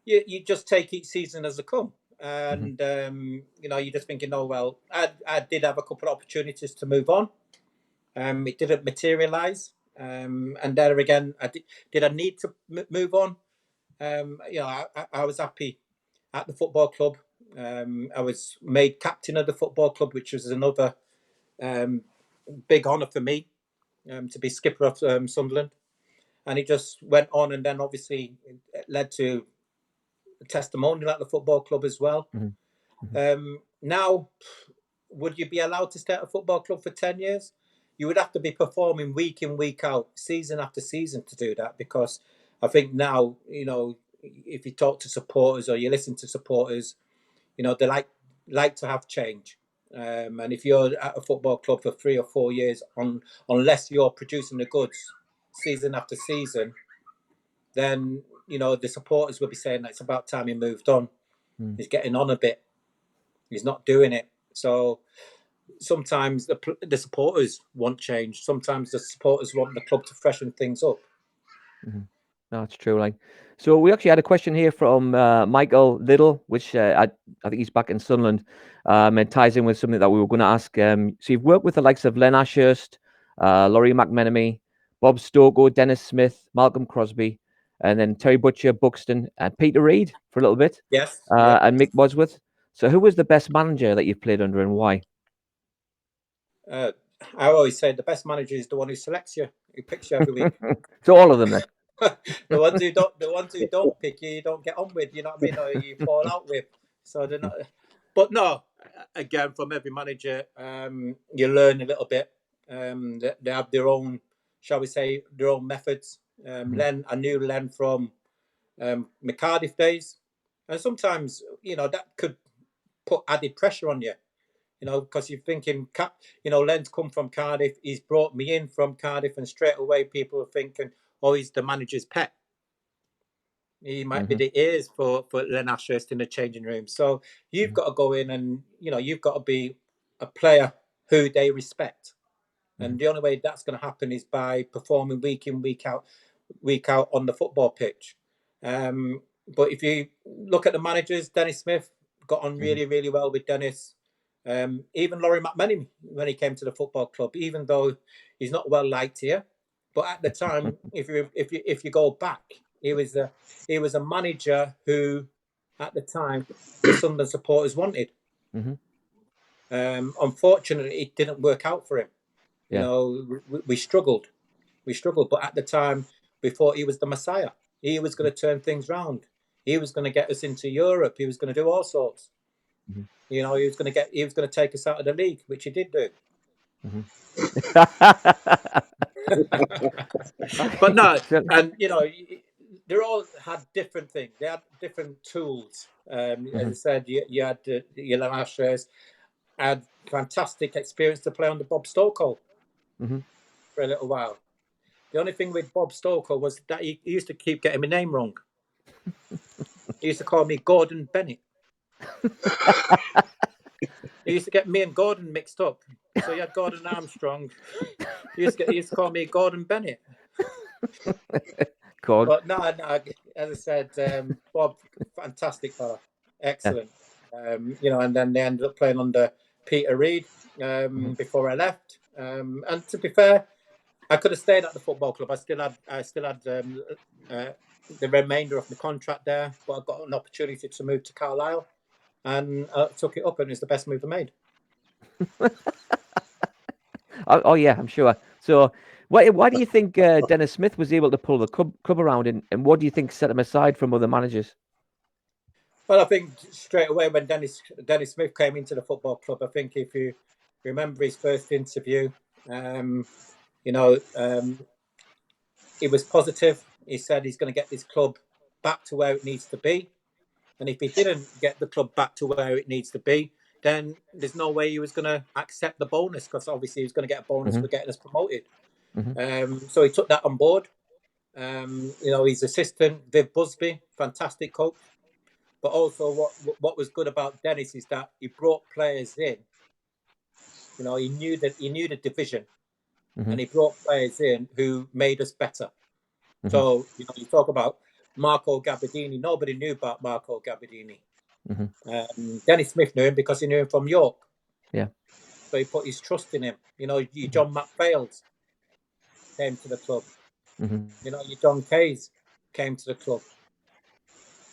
you just take each season as they come. And, you're just thinking, oh, well, I did have a couple of opportunities to move on. It didn't materialise. And there again, did I need to move on? I was happy at the football club. I was made captain of the football club, which was another big honour for me, to be skipper of Sunderland. And it just went on, and then obviously it led to a testimonial at the football club as well. Now, would you be allowed to stay at a football club for 10 years? You would have to be performing week in, week out, season after season to do that, because I think now, if you talk to supporters or you listen to supporters, they like to have change. And if you're at a football club for 3 or 4 years, unless you're producing the goods season after season, then the supporters will be saying that it's about time he moved on. He's getting on a bit. He's not doing it. So sometimes the supporters want change. Sometimes the supporters want the club to freshen things up. No, it's true. So we actually had a question here from Michael Little, which I think he's back in Sunderland, and ties in with something that we were going to ask. So you've worked with the likes of Len Ashurst, Laurie McMenemy, Bob Stokoe, Dennis Smith, Malcolm Crosby, and then Terry Butcher, Buxton, and Peter Reid for a little bit. Yes. And Mick Bosworth. So who was the best manager that you've played under and why? I always say the best manager is the one who selects you, who picks you every week. So all of them then. the ones who don't pick you don't get on with, you know what I mean, or you fall out with. So they're not. But no, again, from every manager, you learn a little bit. They have their own, shall we say, their own methods. Len, I knew Len from my Cardiff days, and sometimes that could put added pressure on you. Because you're thinking, Len's come from Cardiff. He's brought me in from Cardiff, and straight away people are thinking, oh, he's the manager's pet. He might be the ears for Len Ashurst in the changing room. So you've got to go in and, you've got to be a player who they respect. And the only way that's going to happen is by performing week in, week out on the football pitch. But if you look at the managers, Dennis Smith got on really, really well with Dennis. Even Laurie McMenemy, when he came to the football club, even though he's not well liked here, but at the time, if you go back, he was a manager who, at the time, the Sunderland supporters wanted. Unfortunately, it didn't work out for him. We struggled. But at the time, we thought he was the Messiah. He was going to turn things round. He was going to get us into Europe. He was going to do all sorts. He was going to take us out of the league, which he did do. But no, and they all had different things. They had different tools. As I said, you had your Len Ashurst, had fantastic experience to play under Bob Stokoe for a little while. The only thing with Bob Stokoe was that he used to keep getting my name wrong. He used to call me Gordon Bennett. He used to get me and Gordon mixed up. So you had Gordon Armstrong. He used to call me Gordon Bennett. But no, as I said, Bob, fantastic fella. Excellent. And then they ended up playing under Peter Reid before I left. And to be fair, I could have stayed at the football club. I still had the remainder of my contract there, but I got an opportunity to move to Carlisle, and I took it up, and it's the best move I made. Oh yeah, I'm sure. So, why do you think Dennis Smith was able to pull the club around, and what do you think set him aside from other managers? Well, I think straight away when Dennis Smith came into the football club, I think if you remember his first interview, he was positive. he said he's going to get this club back to where it needs to be. And if he didn't get the club back to where it needs to be, then there's no way he was going to accept the bonus, because obviously he was going to get a bonus for getting us promoted. So he took that on board. His assistant, Viv Busby, fantastic coach. But also what was good about Dennis is that he brought players in. He knew the division, and he brought players in who made us better. So, you talk about Marco Gabardini. Nobody knew about Marco Gabardini. Dennis Smith knew him because he knew him from York. Yeah. So he put his trust in him. John McPhails came to the club. Your John Kays came to the club.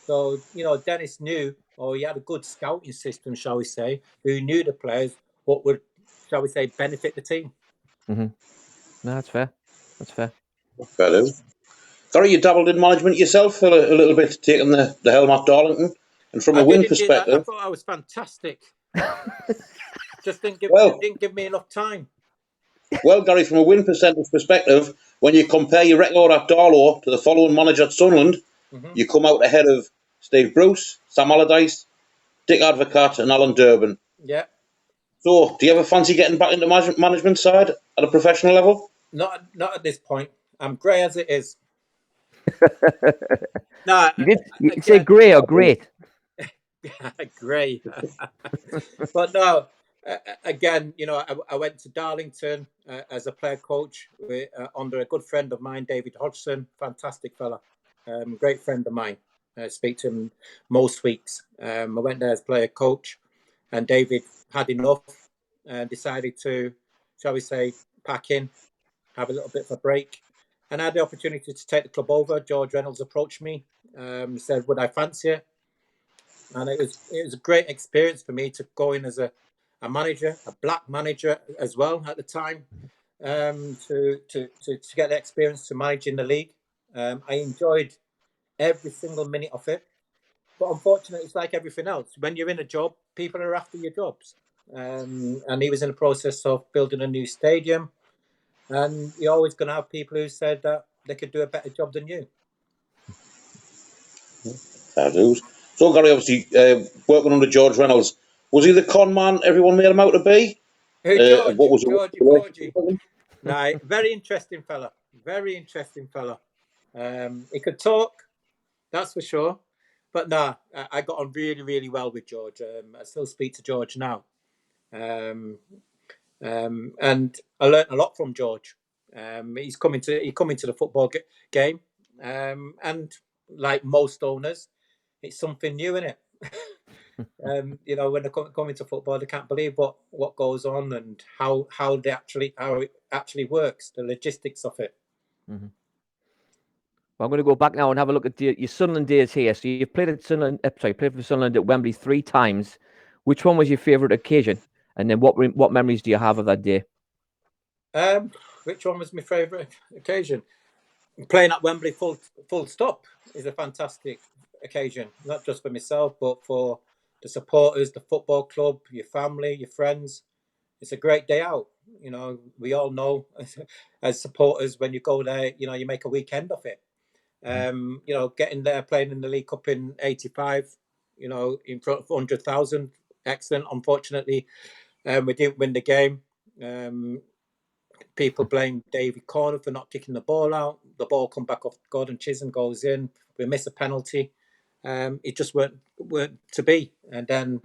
So, Dennis knew, or he had a good scouting system, shall we say, who knew the players, what would, shall we say, benefit the team. No, that's fair. That's fair. Fair dues. Gary, you dabbled in management yourself a little bit, taking the helm at Darlington. And from a win perspective... I thought I was fantastic. Just didn't give me enough time. Well, Gary, from a win percentage perspective, when you compare your record at Darlow to the following manager at Sunderland, you come out ahead of Steve Bruce, Sam Allardyce, Dick Advocat and Alan Durbin. Yeah. So, do you ever fancy getting back into management side at a professional level? Not at this point. I'm grey as it is. No, you say grey or great? Grey. But no, again, I went to Darlington as a player coach under a good friend of mine, David Hodgson, fantastic fella, great friend of mine. I speak to him most weeks. I went there as player coach, and David had enough and decided to, shall we say, pack in, have a little bit of a break. And I had the opportunity to take the club over. George Reynolds approached me, said, would I fancy it? And it was a great experience for me to go in as a manager, a black manager as well at the time, to get the experience to manage in the league. I enjoyed every single minute of it. But unfortunately, it's like everything else. When you're in a job, people are after your jobs. And he was in the process of building a new stadium. And you're always going to have people who said that they could do a better job than you. Fair dues. So, Gary, obviously, working under George Reynolds, was he the con man everyone made him out to be? Georgie. No, very interesting fella. Very interesting fella. He could talk, that's for sure. But no, I got on really, really well with George. I still speak to George now. And I learnt a lot from George. He's coming to the football game. And like most owners, it's something new, isn't it? When they come into football, they can't believe what goes on and how it actually works, the logistics of it. Well, I'm going to go back now and have a look at your Sunderland days here. So you've played at Sunderland. Played for Sunderland at Wembley 3 times. Which one was your favourite occasion? And then what memories do you have of that day? Which one was my favourite occasion? Playing at Wembley full stop is a fantastic occasion, not just for myself, but for the supporters, the football club, your family, your friends. It's a great day out. We all know as supporters, when you go there, you make a weekend of it. Getting there, playing in the League Cup in '85, in front of 100,000, excellent. Unfortunately, we didn't win the game. People blame David Corner for not kicking the ball out. The ball come back off Gordon Chisholm, goes in. We miss a penalty. It just weren't to be. And then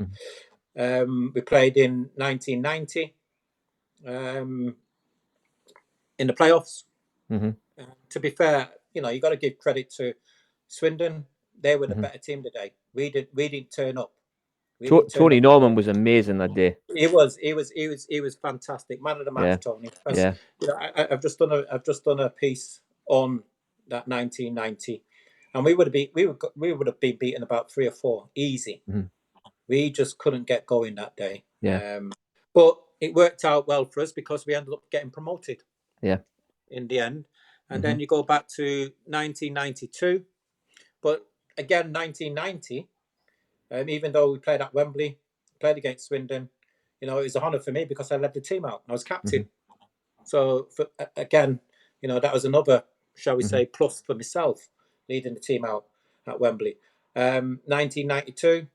we played in 1990 in the playoffs. To be fair, you got to give credit to Swindon. They were the better team today. We didn't turn up. Tony Norman was amazing that day. He was fantastic, man of the match, yeah. Tony. Yeah. I've just done a piece on that 1990, and we would have been beaten about 3 or 4 easy. We just couldn't get going that day. Yeah. But it worked out well for us because we ended up getting promoted. Yeah. In the end, and then you go back to 1992, but again 1990. Even though we played at Wembley, played against Swindon, it was an honour for me because I led the team out. I was captain. So again, that was another shall we say, plus for myself, leading the team out at Wembley. 1992,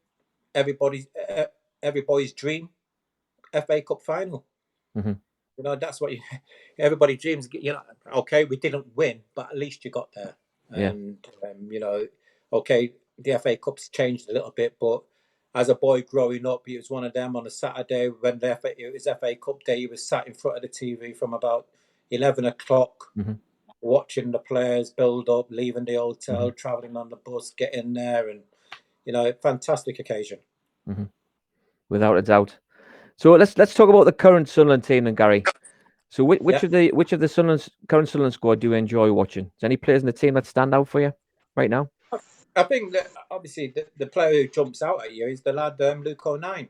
everybody's dream, FA Cup final. You know, that's what everybody dreams. You know, okay, we didn't win, but at least you got there. And you know, okay, the FA Cup's changed a little bit, but as a boy growing up, he was one of them on a Saturday when it was FA Cup day. He was sat in front of the TV from about 11 o'clock, watching the players build up, leaving the hotel, traveling on the bus, getting there, and you know, fantastic occasion. Without a doubt. So let's talk about the current Sunderland team, then, Gary. So which of the current Sunderland squad do you enjoy watching? Is there any players in the team that stand out for you right now? I think that obviously the player who jumps out at you is the lad Luke O'Nien.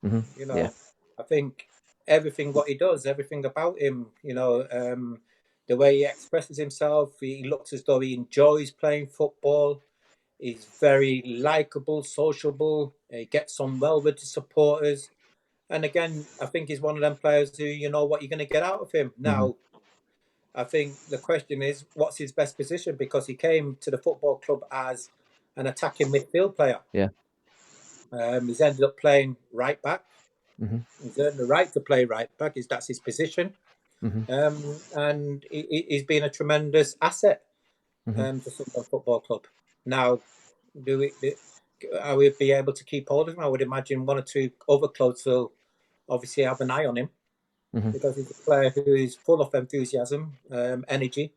You know, I think everything what he does, everything about him, you know, the way he expresses himself, he looks as though he enjoys playing football. He's very likable, sociable. He gets on well with the supporters. And again, I think he's one of them players who you know what you're going to get out of him. Now, I think the question is, what's his best position? Because he came to the football club as an attacking midfield player. Yeah. He's ended up playing right back. He's earned the right to play right back. That's his position. And he's been a tremendous asset to Sunderland Football Club. Now, I would be able to keep hold of him. I would imagine one or two other clubs will obviously have an eye on him because he's a player who is full of enthusiasm, energy,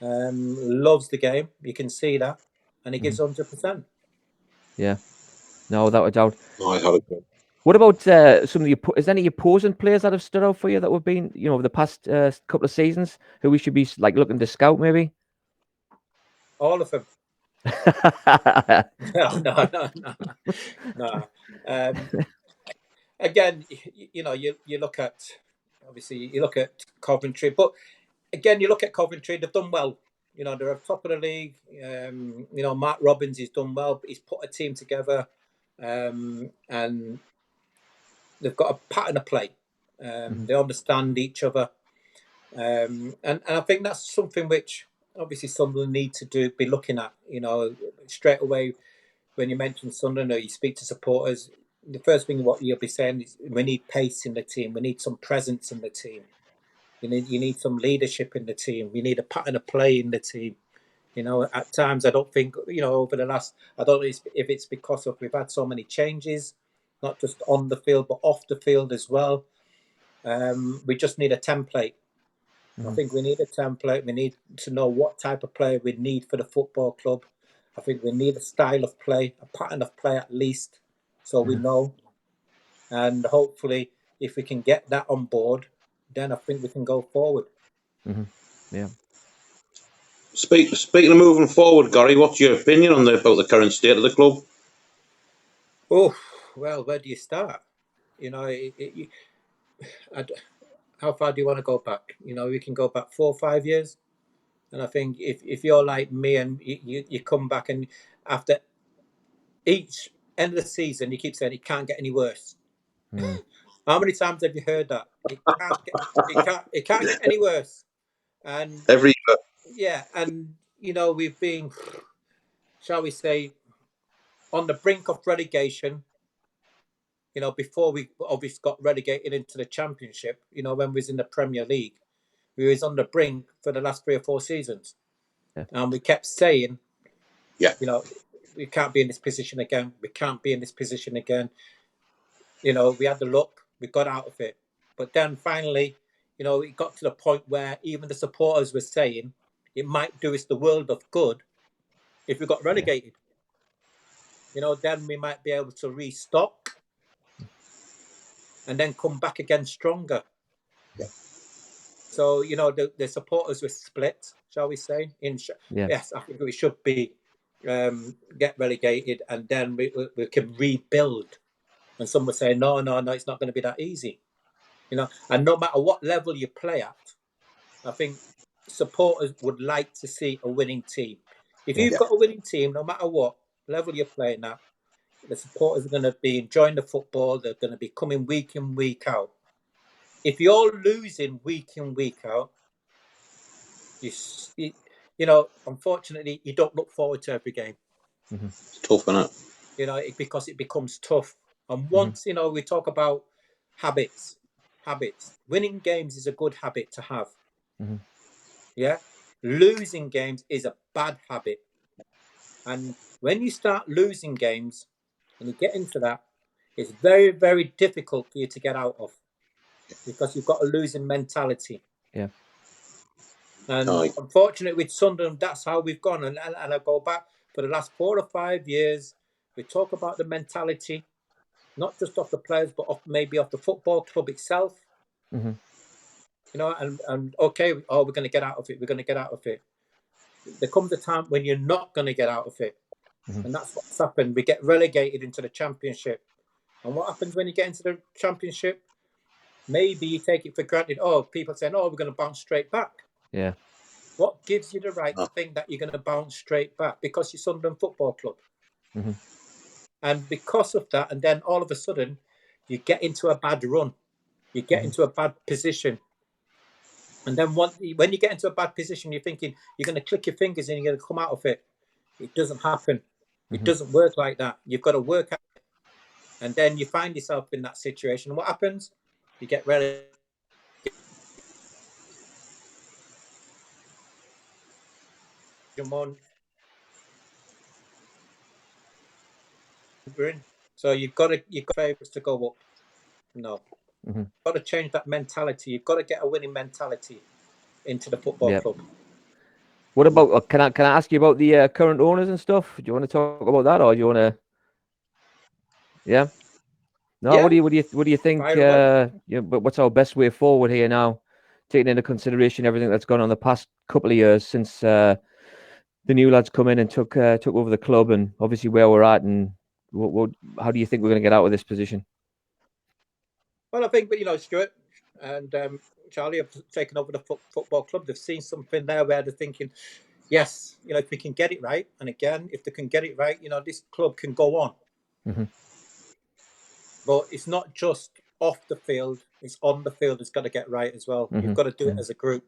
loves the game. You can see that, and he gives 100%. Yeah, no, without a doubt. I had it. What about some of the? Is there any opposing players that have stood out for you that have been, you know, over the past couple of seasons who we should be like looking to scout maybe? All of them. No. Again, you know, you look at obviously you look at Coventry, but again, you look at Coventry. They've done well. You know, they're at the top of the league. You know, Mark Robbins has done well. He's put a team together, and they've got a pattern of play. They understand each other, and I think that's something which obviously Sunderland need to be looking at. You know, straight away when you mention Sunderland or you speak to supporters, the first thing what you'll be saying is we need pace in the team. We need some presence in the team. You need some leadership in the team. You need a pattern of play in the team. You know, at times I don't think, you know, over the last, I don't know if it's because of we've had so many changes, not just on the field, but off the field as well. We just need a template. I think we need a template. We need to know what type of player we need for the football club. I think we need a style of play, a pattern of play at least, so we know. And hopefully, if we can get that on board, then I think we can go forward. Yeah. Speaking of moving forward, Gary, what's your opinion on about the current state of the club? Oh, well, where do you start? You know, how far do you want to go back? You know, we can go back 4 or 5 years. And I think if you're like me and you come back and after each end of the season, you keep saying it can't get any worse. How many times have you heard that? It can't get any worse. And every year. Yeah, and you know, we've been, shall we say, on the brink of relegation. You know, before we obviously got relegated into the Championship, you know, when we was in the Premier League, we was on the brink for the last 3 or 4 seasons. And we kept saying, you know, we can't be in this position again. We can't be in this position again. You know, we had the luck. We got out of it. But then finally, you know, it got to the point where even the supporters were saying it might do us the world of good if we got relegated. You know, then we might be able to restock and then come back again stronger. So, you know, the supporters were split, shall we say? Yes, I think we should be get relegated and then we can rebuild. And some would say, no, it's not going to be that easy. You know, and no matter what level you play at, I think supporters would like to see a winning team. If you've got a winning team, no matter what level you're playing at, the supporters are going to be enjoying the football. They're going to be coming week in, week out. If you're losing week in, week out, unfortunately, you don't look forward to every game. It's tough, isn't it? Because it becomes tough. And once, we talk about habits. Winning games is a good habit to have. Yeah. Losing games is a bad habit. And when you start losing games and you get into that, it's very, very difficult for you to get out of, because you've got a losing mentality. Yeah. And unfortunately, with Sunderland, that's how we've gone. And I go back for the last 4 or 5 years, we talk about the mentality, not just of the players, but maybe of the football club itself. And okay, we're going to get out of it. We're going to get out of it. There comes a time when you're not going to get out of it. And that's what's happened. We get relegated into the Championship. And what happens when you get into the Championship? Maybe you take it for granted. Oh, people saying, we're going to bounce straight back. Yeah. What gives you the right to think that you're going to bounce straight back? Because you're Sunderland Football Club. And because of that, and then all of a sudden, you get into a bad run. You get into a bad position. And then when you get into a bad position, you're thinking you're going to click your fingers and you're going to come out of it. It doesn't happen. It doesn't work like that. You've got to work at it. And then you find yourself in that situation. What happens? You get relegated. So you've got favourites to go up. No. You've got to change that mentality. You've got to get a winning mentality into the football club. What about, can I ask you about the current owners and stuff? Do you want to talk about that, or do you want to? Yeah. No. Yeah. What do you think? But what's our best way forward here now, taking into consideration everything that's gone on the past couple of years since the new lads come in and took over the club, and obviously where we're at, and how do you think we're going to get out of this position? Well, I think, Stuart and Charlie have taken over the football club. They've seen something there where they're thinking, yes, if we can get it right, and again, if they can get it right, this club can go on. But it's not just off the field; it's on the field. It's got to get right as well. You've got to do it as a group.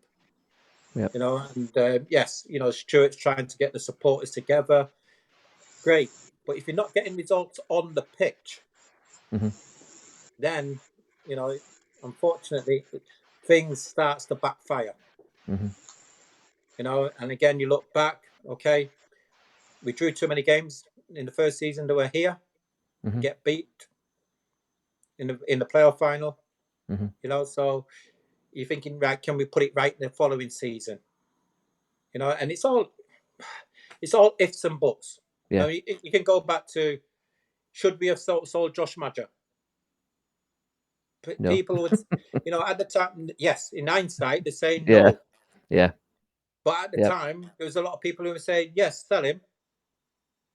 Yeah. And yes, Stuart's trying to get the supporters together. Great, but if you're not getting results on the pitch, then unfortunately, things starts to backfire. And again, you look back. Okay, we drew too many games in the first season that were here. Get beat in the playoff final. So you're thinking, right? Can we put it right in the following season? And it's all ifs and buts. Yeah. You can go back to, should we have sold Josh Madger? No. People would, at the time, yes, in hindsight, they're saying Yeah. no. Yeah. But at the time, there was a lot of people who were saying, yes, sell him.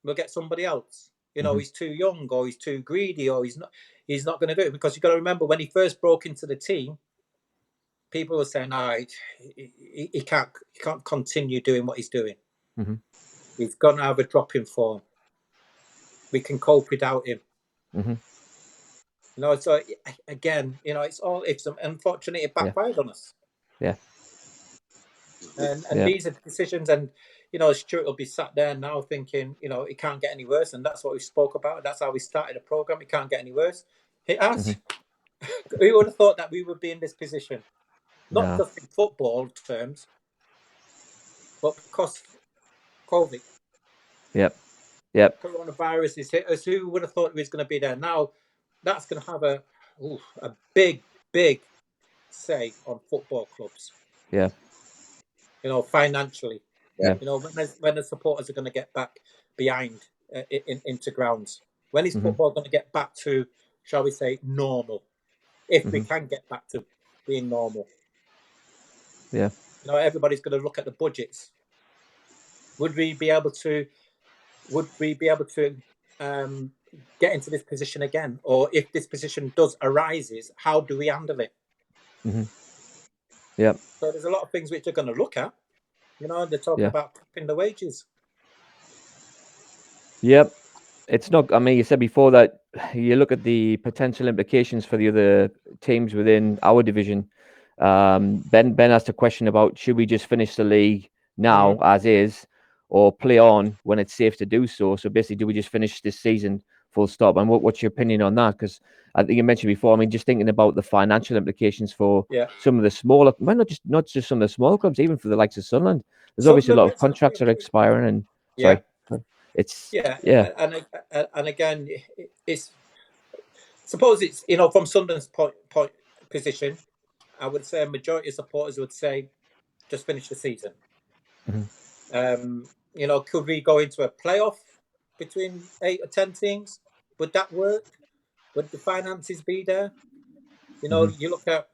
We'll get somebody else. He's too young, or he's too greedy, or he's not going to do it. Because you've got to remember, when he first broke into the team, people were saying, he can't continue doing what he's doing. He's going to have a drop in form. We can cope without him. So again, it's all ifs. Unfortunately, it backfired on us. Yeah. And these are decisions, and Stuart will be sat there now thinking, it can't get any worse, and that's what we spoke about. That's how we started the program. It can't get any worse. It has. Who would have thought that we would be in this position? Not just in football terms, but because COVID. Yep. Coronavirus is hit us. Who would have thought it was going to be there? Now, that's going to have a big say on football clubs. Yeah. Financially. Yeah. When the supporters are going to get back behind into grounds. When is football going to get back to, shall we say, normal? If we can get back to being normal. Yeah. Everybody's going to look at the budgets. Would we be able to get into this position again? Or if this position arises, how do we handle it? Yeah. So there's a lot of things which they're going to look at. They're talking about capping the wages. Yep. It's not, you said before that you look at the potential implications for the other teams within our division. Ben asked a question about, should we just finish the league, now as is, or play on when it's safe to do so? So basically, do we just finish this season full stop? And what's your opinion on that? Because I think you mentioned before, I mean, just thinking about the financial implications for some of the smaller, well, not just some of the small clubs, even for the likes of Sunderland. There's obviously a lot of contracts are expiring, and it's and again, it's suppose it's from Sunderland's point position. I would say a majority of supporters would say just finish the season. Could we go into a playoff between 8 or 10 teams? Would that work? Would the finances be there? You look at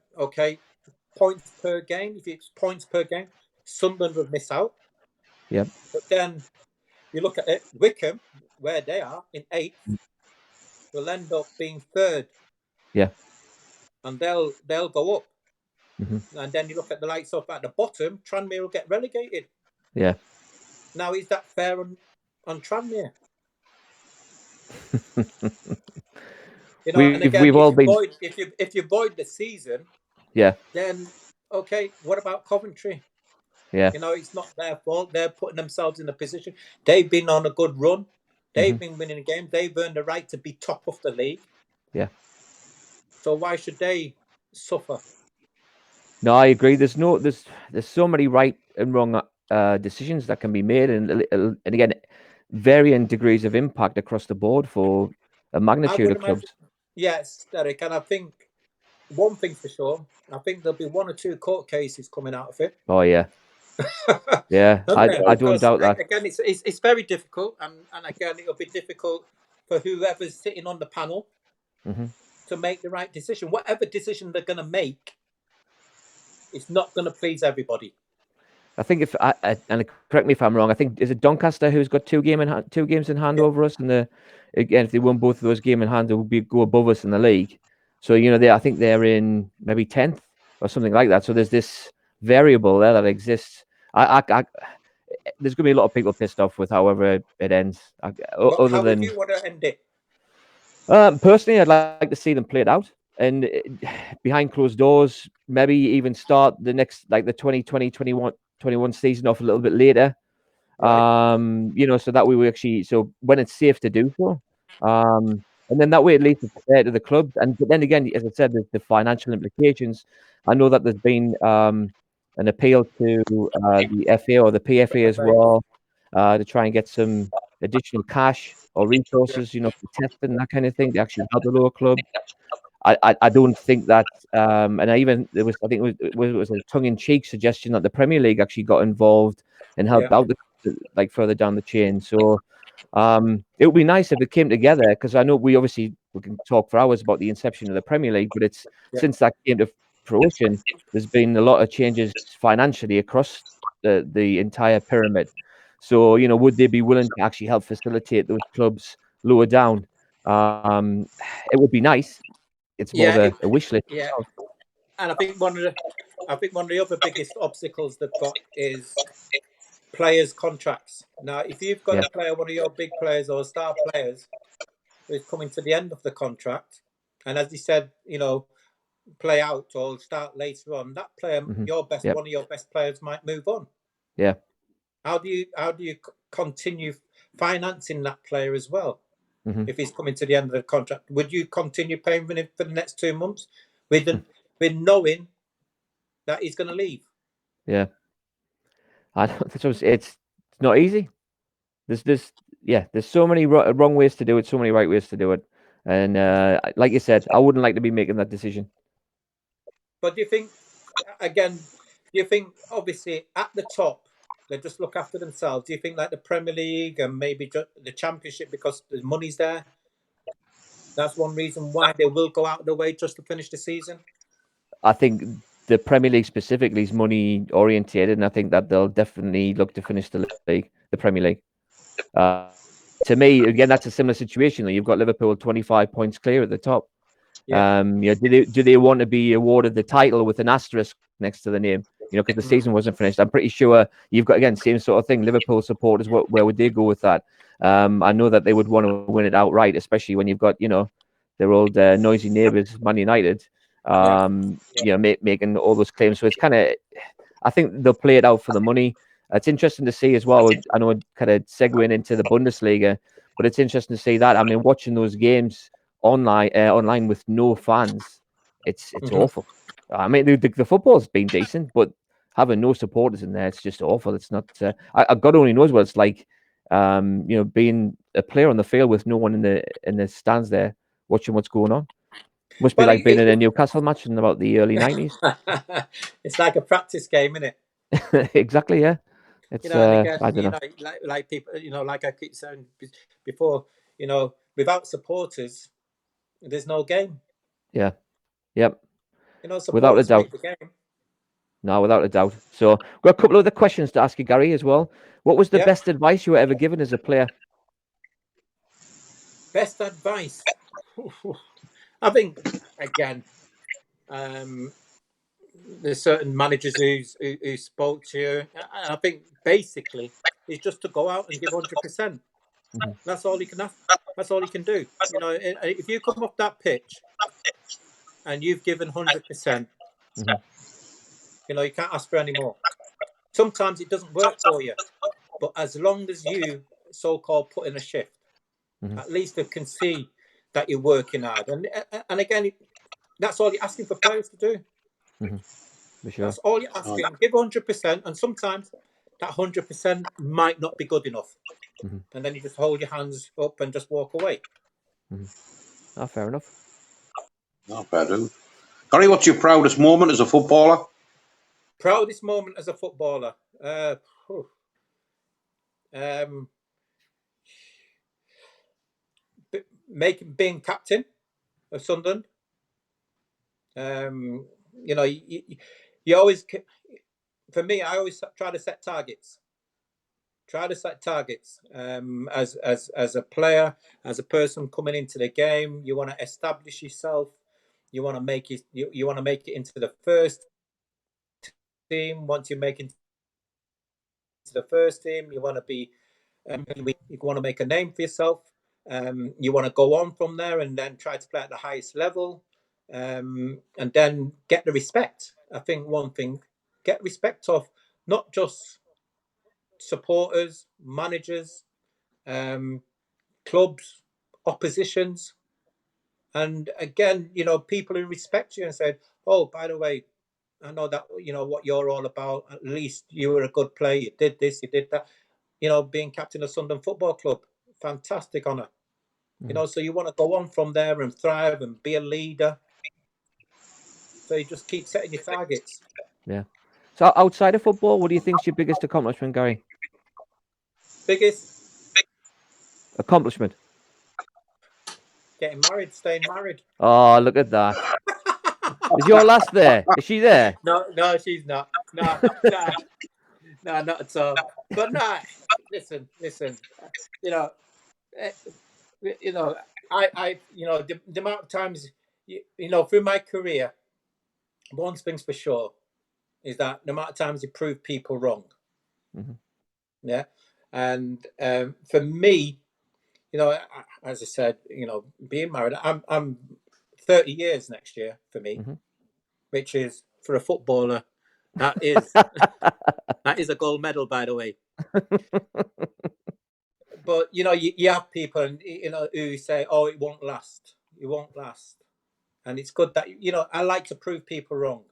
points per game. If it's points per game, Sunderland would miss out. Yep. But then you look at it, Wickham, where they are in 8th, will end up being 3rd. Yeah. And they'll go up. And then you look at the likes of at the bottom, Tranmere will get relegated. Yeah. Now, is that fair on Tranmere? And again, if you void the season, then what about Coventry? Yeah. It's not their fault. They're putting themselves in a position. They've been on a good run. They've been winning games. They've earned the right to be top of the league. Yeah. So why should they suffer? No, I agree. There's so many right and wrong decisions that can be made, and again, varying degrees of impact across the board for a magnitude of clubs. Yes, Derek, and I think one thing for sure, I think there'll be 1 or 2 court cases coming out of it. Oh yeah, yeah. I don't doubt that. Again, it's very difficult, and again, it'll be difficult for whoever's sitting on the panel to make the right decision. Whatever decision they're going to make, it's not going to please everybody. I think and correct me if I'm wrong, I think is it Doncaster who's got 2 games in hand over us, and again, if they won both of those games in hand, they would go above us in the league. So I think they're in maybe 10th or something like that. So there's this variable there that exists. There's going to be a lot of people pissed off with however it ends. How would you want to end it? Personally, I'd like to see them play it out, and behind closed doors, maybe even start the next, like the 2020-21 season off a little bit later. Right. So that we actually, so when it's safe to do so, and then that way at least it's fair to the club. But then again, as I said, there's the financial implications. I know that there's been an appeal to the FA or the PFA as well to try and get some additional cash or resources, for testing and that kind of thing to actually help the lower club. I don't think that, and I think it was a tongue-in-cheek suggestion that the Premier League actually got involved and helped out like further down the chain. So it would be nice if it came together, because I know we can talk for hours about the inception of the Premier League, but it's since that came to fruition, there's been a lot of changes financially across the entire pyramid. So would they be willing to actually help facilitate those clubs lower down? It would be nice. It's more of a wish list. Yeah, and I think one of the other biggest obstacles they've got is players' contracts. Now, if you've got a player, one of your big players or star players, who's coming to the end of the contract, and as you said, play out or start later on, that player, one of your best players might move on. Yeah. How do you continue financing that player as well? If he's coming to the end of the contract, would you continue paying for him for the next 2 months with knowing that he's going to leave? Yeah, I don't think it's not easy. There's so many wrong ways to do it, so many right ways to do it, and like you said, I wouldn't like to be making that decision. But do you think obviously at the top they just look after themselves? Do you think like the Premier League and maybe the Championship, because the money's there, that's one reason why they will go out of their way just to finish the season? I think the Premier League specifically is money orientated, and I think that they'll definitely look to finish the Premier League. To me, again, that's a similar situation. You've got Liverpool 25 points clear at the top. Yeah. Do they want to be awarded the title with an asterisk next to the name? Because the season wasn't finished. I'm pretty sure you've got, again, same sort of thing. Liverpool supporters, where would they go with that? I know that they would want to win it outright, especially when you've got, their old noisy neighbours, Man United, making all those claims. So it's kind of, I think they'll play it out for the money. It's interesting to see as well. I know kind of segueing into the Bundesliga, but it's interesting to see that. I mean, watching those games online with no fans, it's awful. I mean, the football's been decent, but having no supporters in there, it's just awful. It's not. God only knows what it's like. Being a player on the field with no one in the stands there watching what's going on. Must be like being in a Newcastle match in about the early 90s. It's like a practice game, isn't it? Exactly, yeah. It's and again, I don't know. like people, like I keep saying before, without supporters, there's no game. Yeah. Yep. Without a Supporters doubt. make the game. No, without a doubt. So we've got a couple of other questions to ask you, Gary, as well. What was the best advice you were ever given as a player? Best advice? I think, again, there's certain managers who spoke to you. And I think basically it's just to go out and give 100%. That's all you can ask. That's all you can do. If you come off that pitch and you've given 100%, you can't ask for any more. Sometimes it doesn't work for you, but as long as you so-called put in a shift, at least they can see that you're working hard. And again, that's all you're asking for players to do. For sure. That's all you're asking. Give 100%, and sometimes that 100% might not be good enough. And then you just hold your hands up and just walk away. Oh, fair enough. No, fair enough. Gary, what's your proudest moment as a footballer? Proudest moment as a footballer? Being captain of Sunderland. You always, for me, I always try to set targets. As a player, as a person coming into the game, you want to establish yourself. You want to make it. You want to make it into the first team. Once you make it into the first team, you want to be. You want to make a name for yourself. You want to go on from there and then try to play at the highest level, and then get the respect. I think one thing, get respect of not just supporters, managers, clubs, oppositions, and again, people who respect you and said, "Oh, by the way, I know that what you're all about. At least you were a good player. You did this, you did that." Being captain of Sunderland Football Club, fantastic honour. So you want to go on from there and thrive and be a leader. So you just keep setting your targets. Yeah. So outside of football, what do you think is your biggest accomplishment, Gary? Biggest accomplishment? Getting married, staying married. Oh, look at that. Is your lass there? Is she there? No, she's not. No, not at all. But no, listen. I the amount of times, through my career, one thing's for sure is that the amount of times you prove people wrong. Yeah, and for me, as I said, being married, I'm 30 years next year for me, which is for a footballer, that is a gold medal, by the way. But you have people, and who say, "Oh, it won't last. It won't last," and it's good that I like to prove people wrong.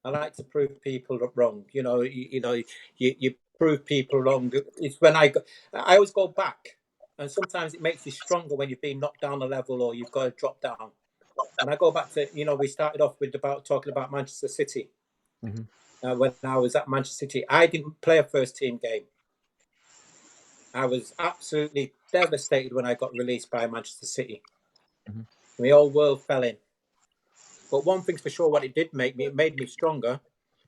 I like to prove people wrong. You prove people wrong. It's when I always go back, and sometimes it makes you stronger when you've been knocked down a level or you've got to drop down. And I go back to we started off with talking about Manchester City. When I was at Manchester City, I didn't play a first team game. I was absolutely devastated when I got released by Manchester City. The whole world fell in. But one thing's for sure, what it did make me, it made me stronger.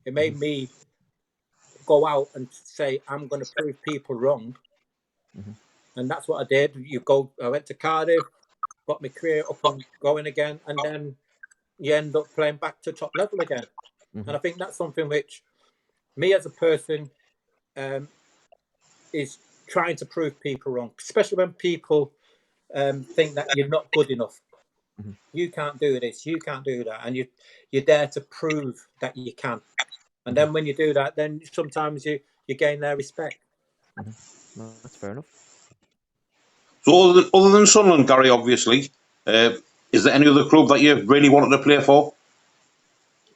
It made me go out and say, I'm going to prove people wrong. And that's what I did. I went to Cardiff, got my career up and going again, and then you end up playing back to top level again. And I think that's something which me as a person is trying to prove people wrong, especially when people think that you're not good enough. You can't do this, you can't do that, and you're there to prove that you can. And then when you do that, then sometimes you gain their respect. No, that's fair enough. So other than Sunderland, Gary, obviously, is there any other club that you really wanted to play for?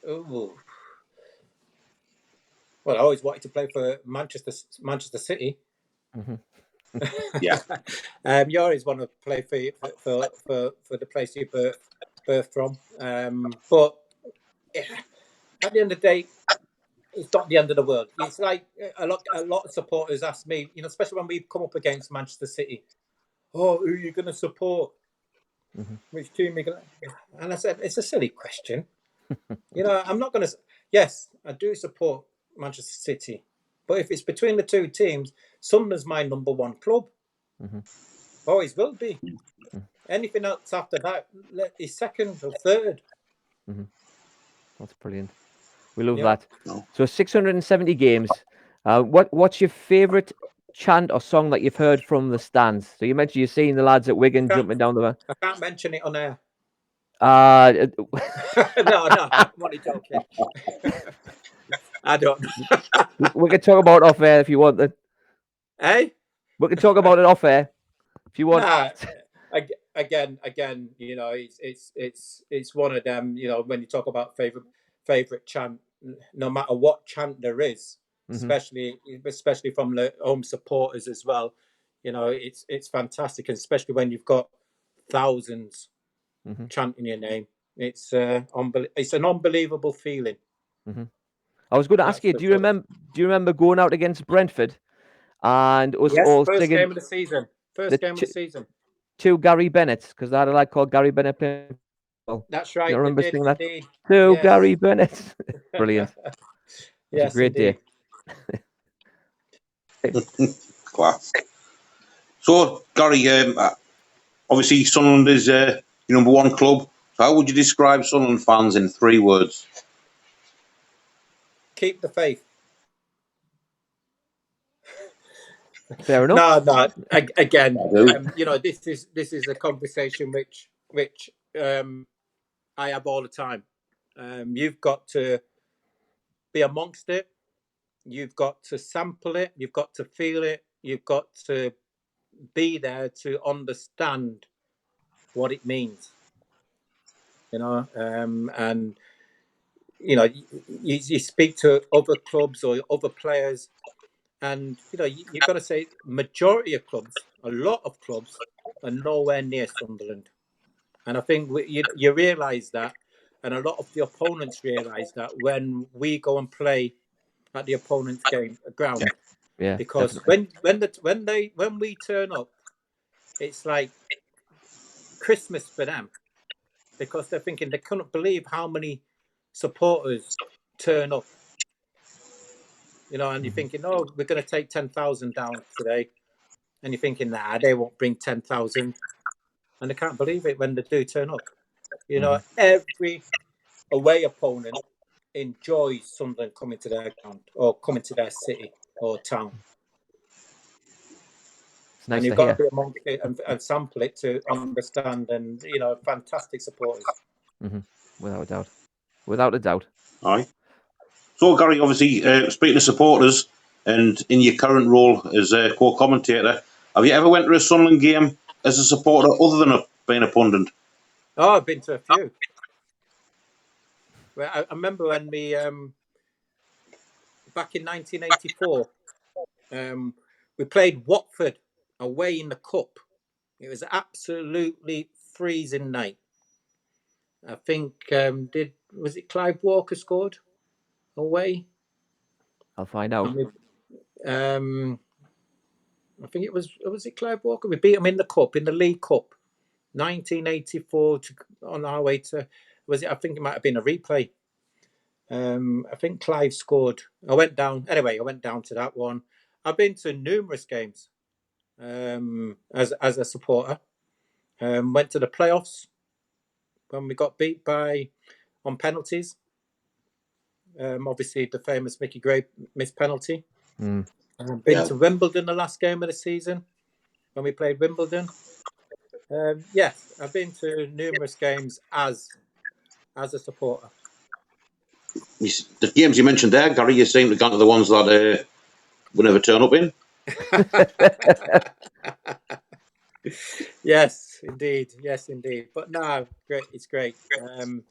Ooh. Well, I always wanted to play for Manchester City. Yeah. You always want to play for the place you birth from. But at the end of the day, it's not the end of the world. It's like a lot of supporters ask me, especially when we come up against Manchester City, who are you going to support? Which team are you going to? And I said, it's a silly question. I'm not going to. Yes, I do support Manchester City, but if it's between the two teams, Sunderland's my number one club. Always will be. Anything else after that is second or third. That's brilliant. We love that. So 670 games. What's your favourite chant or song that you've heard from the stands? So you mentioned you've seen the lads at Wigan jumping down the. I can't mention it on air. No, I'm only joking. I don't. We can talk about it off air if you want. Hey, we can talk about it off air if you want. Nah, again, it's one of them. When you talk about favorite chant, no matter what chant there is, especially from the home supporters as well, it's fantastic, and especially when you've got thousands chanting your name. It's it's an unbelievable feeling. I was going to ask you, do you remember going out against Brentford and us all first singing game of the season. First game of the season. Two Gary Bennett, because I had a lad called Gary Bennett playing. That's right. I remember did, singing that. indeed. Two Gary Bennett. Brilliant. Yes, a great indeed. day. Class. So, Gary, obviously Sunderland is your number one club. So how would you describe Sunderland fans in 3 words? Keep the faith. Fair enough. No. Again, this is a conversation which I have all the time. You've got to be amongst it. You've got to sample it. You've got to feel it. You've got to be there to understand what it means. And you speak to other clubs or other players, and you've got to say majority of clubs, a lot of clubs, are nowhere near Sunderland. And I think you realise that, and a lot of the opponents realise that when we go and play at the opponent's ground. Yeah. Because definitely. when we turn up, it's like Christmas for them, because they're thinking they couldn't believe how many supporters turn up. And you're thinking, oh, we're going to take 10,000 down today, and you're thinking, nah, they won't bring 10,000, and they can't believe it when they do turn up. Every away opponent enjoys Sunderland coming to their ground or coming to their city or town. It's nice and you've to got hear. to be amongst it and sample it to understand, and fantastic supporters. Without a doubt. Aye. So, Gary, obviously, speaking of supporters, and in your current role as a co-commentator, have you ever went to a Sunderland game as a supporter other than being a pundit? Oh, I've been to a few. Well, I remember when we back in 1984, we played Watford away in the cup. It was absolutely freezing night. I think was it Clive Walker scored away? I'll find out. I think it was it Clive Walker? We beat him in the cup, in the League Cup, 1984. On our way to, was it? I think it might have been a replay. I think Clive scored. I went down to that one. I've been to numerous games as a supporter. Went to the playoffs when we got beat on penalties. Obviously, the famous Mickey Gray missed penalty. Been to Wimbledon the last game of the season when we played Wimbledon. Yes, I've been to numerous games as a supporter. the games you mentioned there, Gary, you seem to have gone to the ones that we never turn up in. Yes, indeed. Yes, indeed. But no, great. It's great. And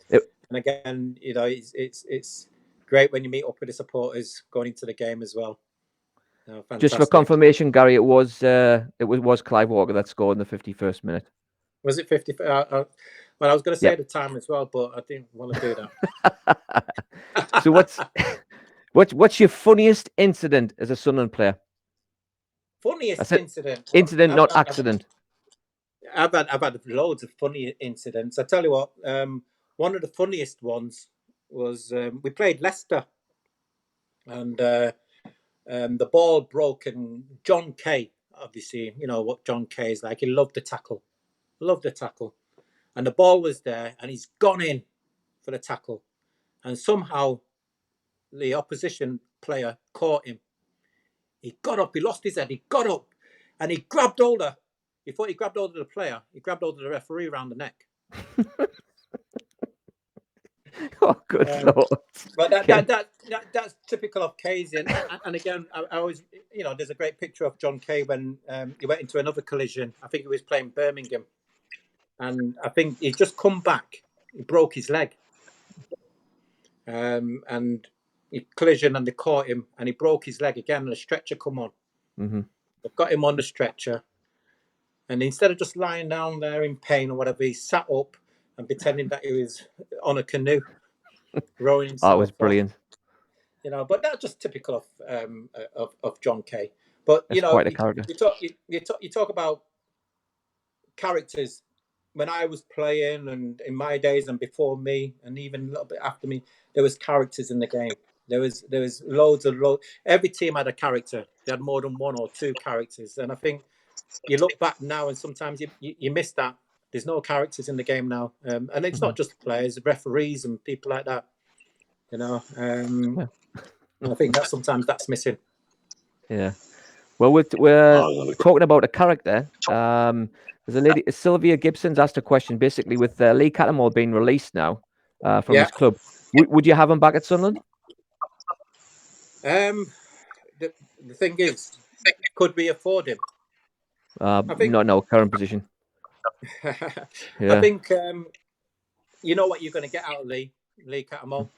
again, you know, it's great when you meet up with the supporters going into the game as well. Fantastic. Just for confirmation, Gary, it was Clive Walker that scored in the 51st minute. Was it 50? Well, I was going to say the time as well, but I didn't want to do that. So what's your funniest incident as a Sunderland player? Funniest incident? Incident, not accident. I've had loads of funny incidents. I tell you what, one of the funniest ones was we played Leicester, and the ball broke, and John Kay, obviously, you know what John Kay is like. He loved the tackle, and the ball was there, and he's gone in for the tackle, and somehow the opposition player caught him. He got up, he lost his head, he got up, and he grabbed hold of. Before he grabbed hold of the player, he grabbed hold of the referee around the neck. Oh, good Lord. But that's typical of Kay's. And again, I always, you know, there's a great picture of John Kay when he went into another collision. I think he was playing Birmingham. And I think he'd just come back. He broke his leg. And he collision and they caught him and he broke his leg again and the stretcher come on. Mm-hmm. They've got him on the stretcher. And instead of just lying down there in pain or whatever, he sat up and pretending that he was on a canoe, rowing himself. That was brilliant. You know, but that's just typical of John Kay. But That's you know, quite a character. You talk about characters. When I was playing, and in my days, and before me, and even a little bit after me, there was characters in the game. There was loads. Every team had a character. They had more than one or two characters, and I think you look back now, and sometimes you miss that. There's no characters in the game now, and it's not just players, referees, and people like that. You know, I think that sometimes that's missing. Yeah. Well, we're talking about a character. There's a lady, Sylvia Gibson's asked a question. Basically, with Lee Cattermole being released now from his club, would you have him back at Sunderland? The thing is, could we afford him? I think, no, current position. I think you know what you're going to get out of Lee Cattermole.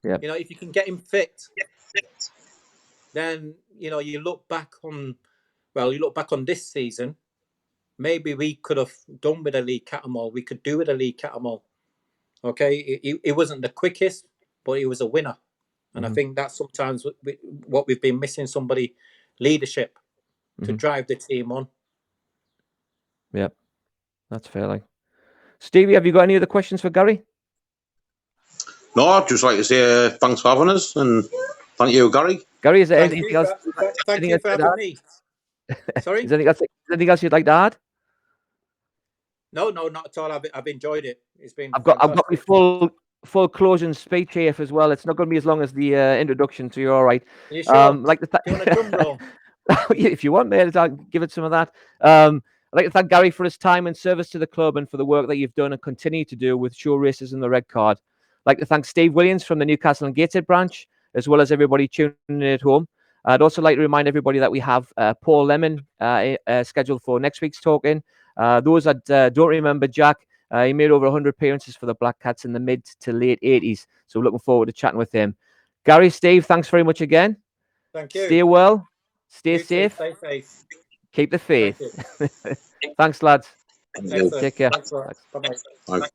Yeah. You know, if you can get him fit, then you know you look back on this season. Maybe we could have done with a Lee Cattermole. We could do with a Lee Cattermole. Okay, he wasn't the quickest, but he was a winner. And I think that's sometimes what we've been missing, somebody leadership to drive the team on. Yep, that's fair. Like, Stevie, have you got any other questions for Gary? No, I'd just like to say thanks for having us, and thank you, Gary. Gary, is there anything else? Thank you for having me. Sorry? Is there anything else you'd like to add? No, not at all. I've enjoyed it. It's been. I've got my full closing speech here as well. It's not going to be as long as the introduction, so you're all right. Are you sure? Like Do you want a drum roll? If you want, mate, I'll give it some of that. I'd like to thank Gary for his time and service to the club and for the work that you've done and continue to do with show races and the red card. I'd like to thank Steve Williams from the Newcastle and Gateshead branch, as well as everybody tuning in at home. I'd also like to remind everybody that we have Paul Lemon scheduled for next week's talking. Those that don't remember Jack, he made over 100 appearances for the Black Cats in the mid to late 80s. So looking forward to chatting with him. Gary, Steve, thanks very much again. Thank you. Stay well. Stay safe. Stay safe. Keep the faith. Thanks, lads. Excellent. Take care. Thanks a lot. Bye-bye. Bye.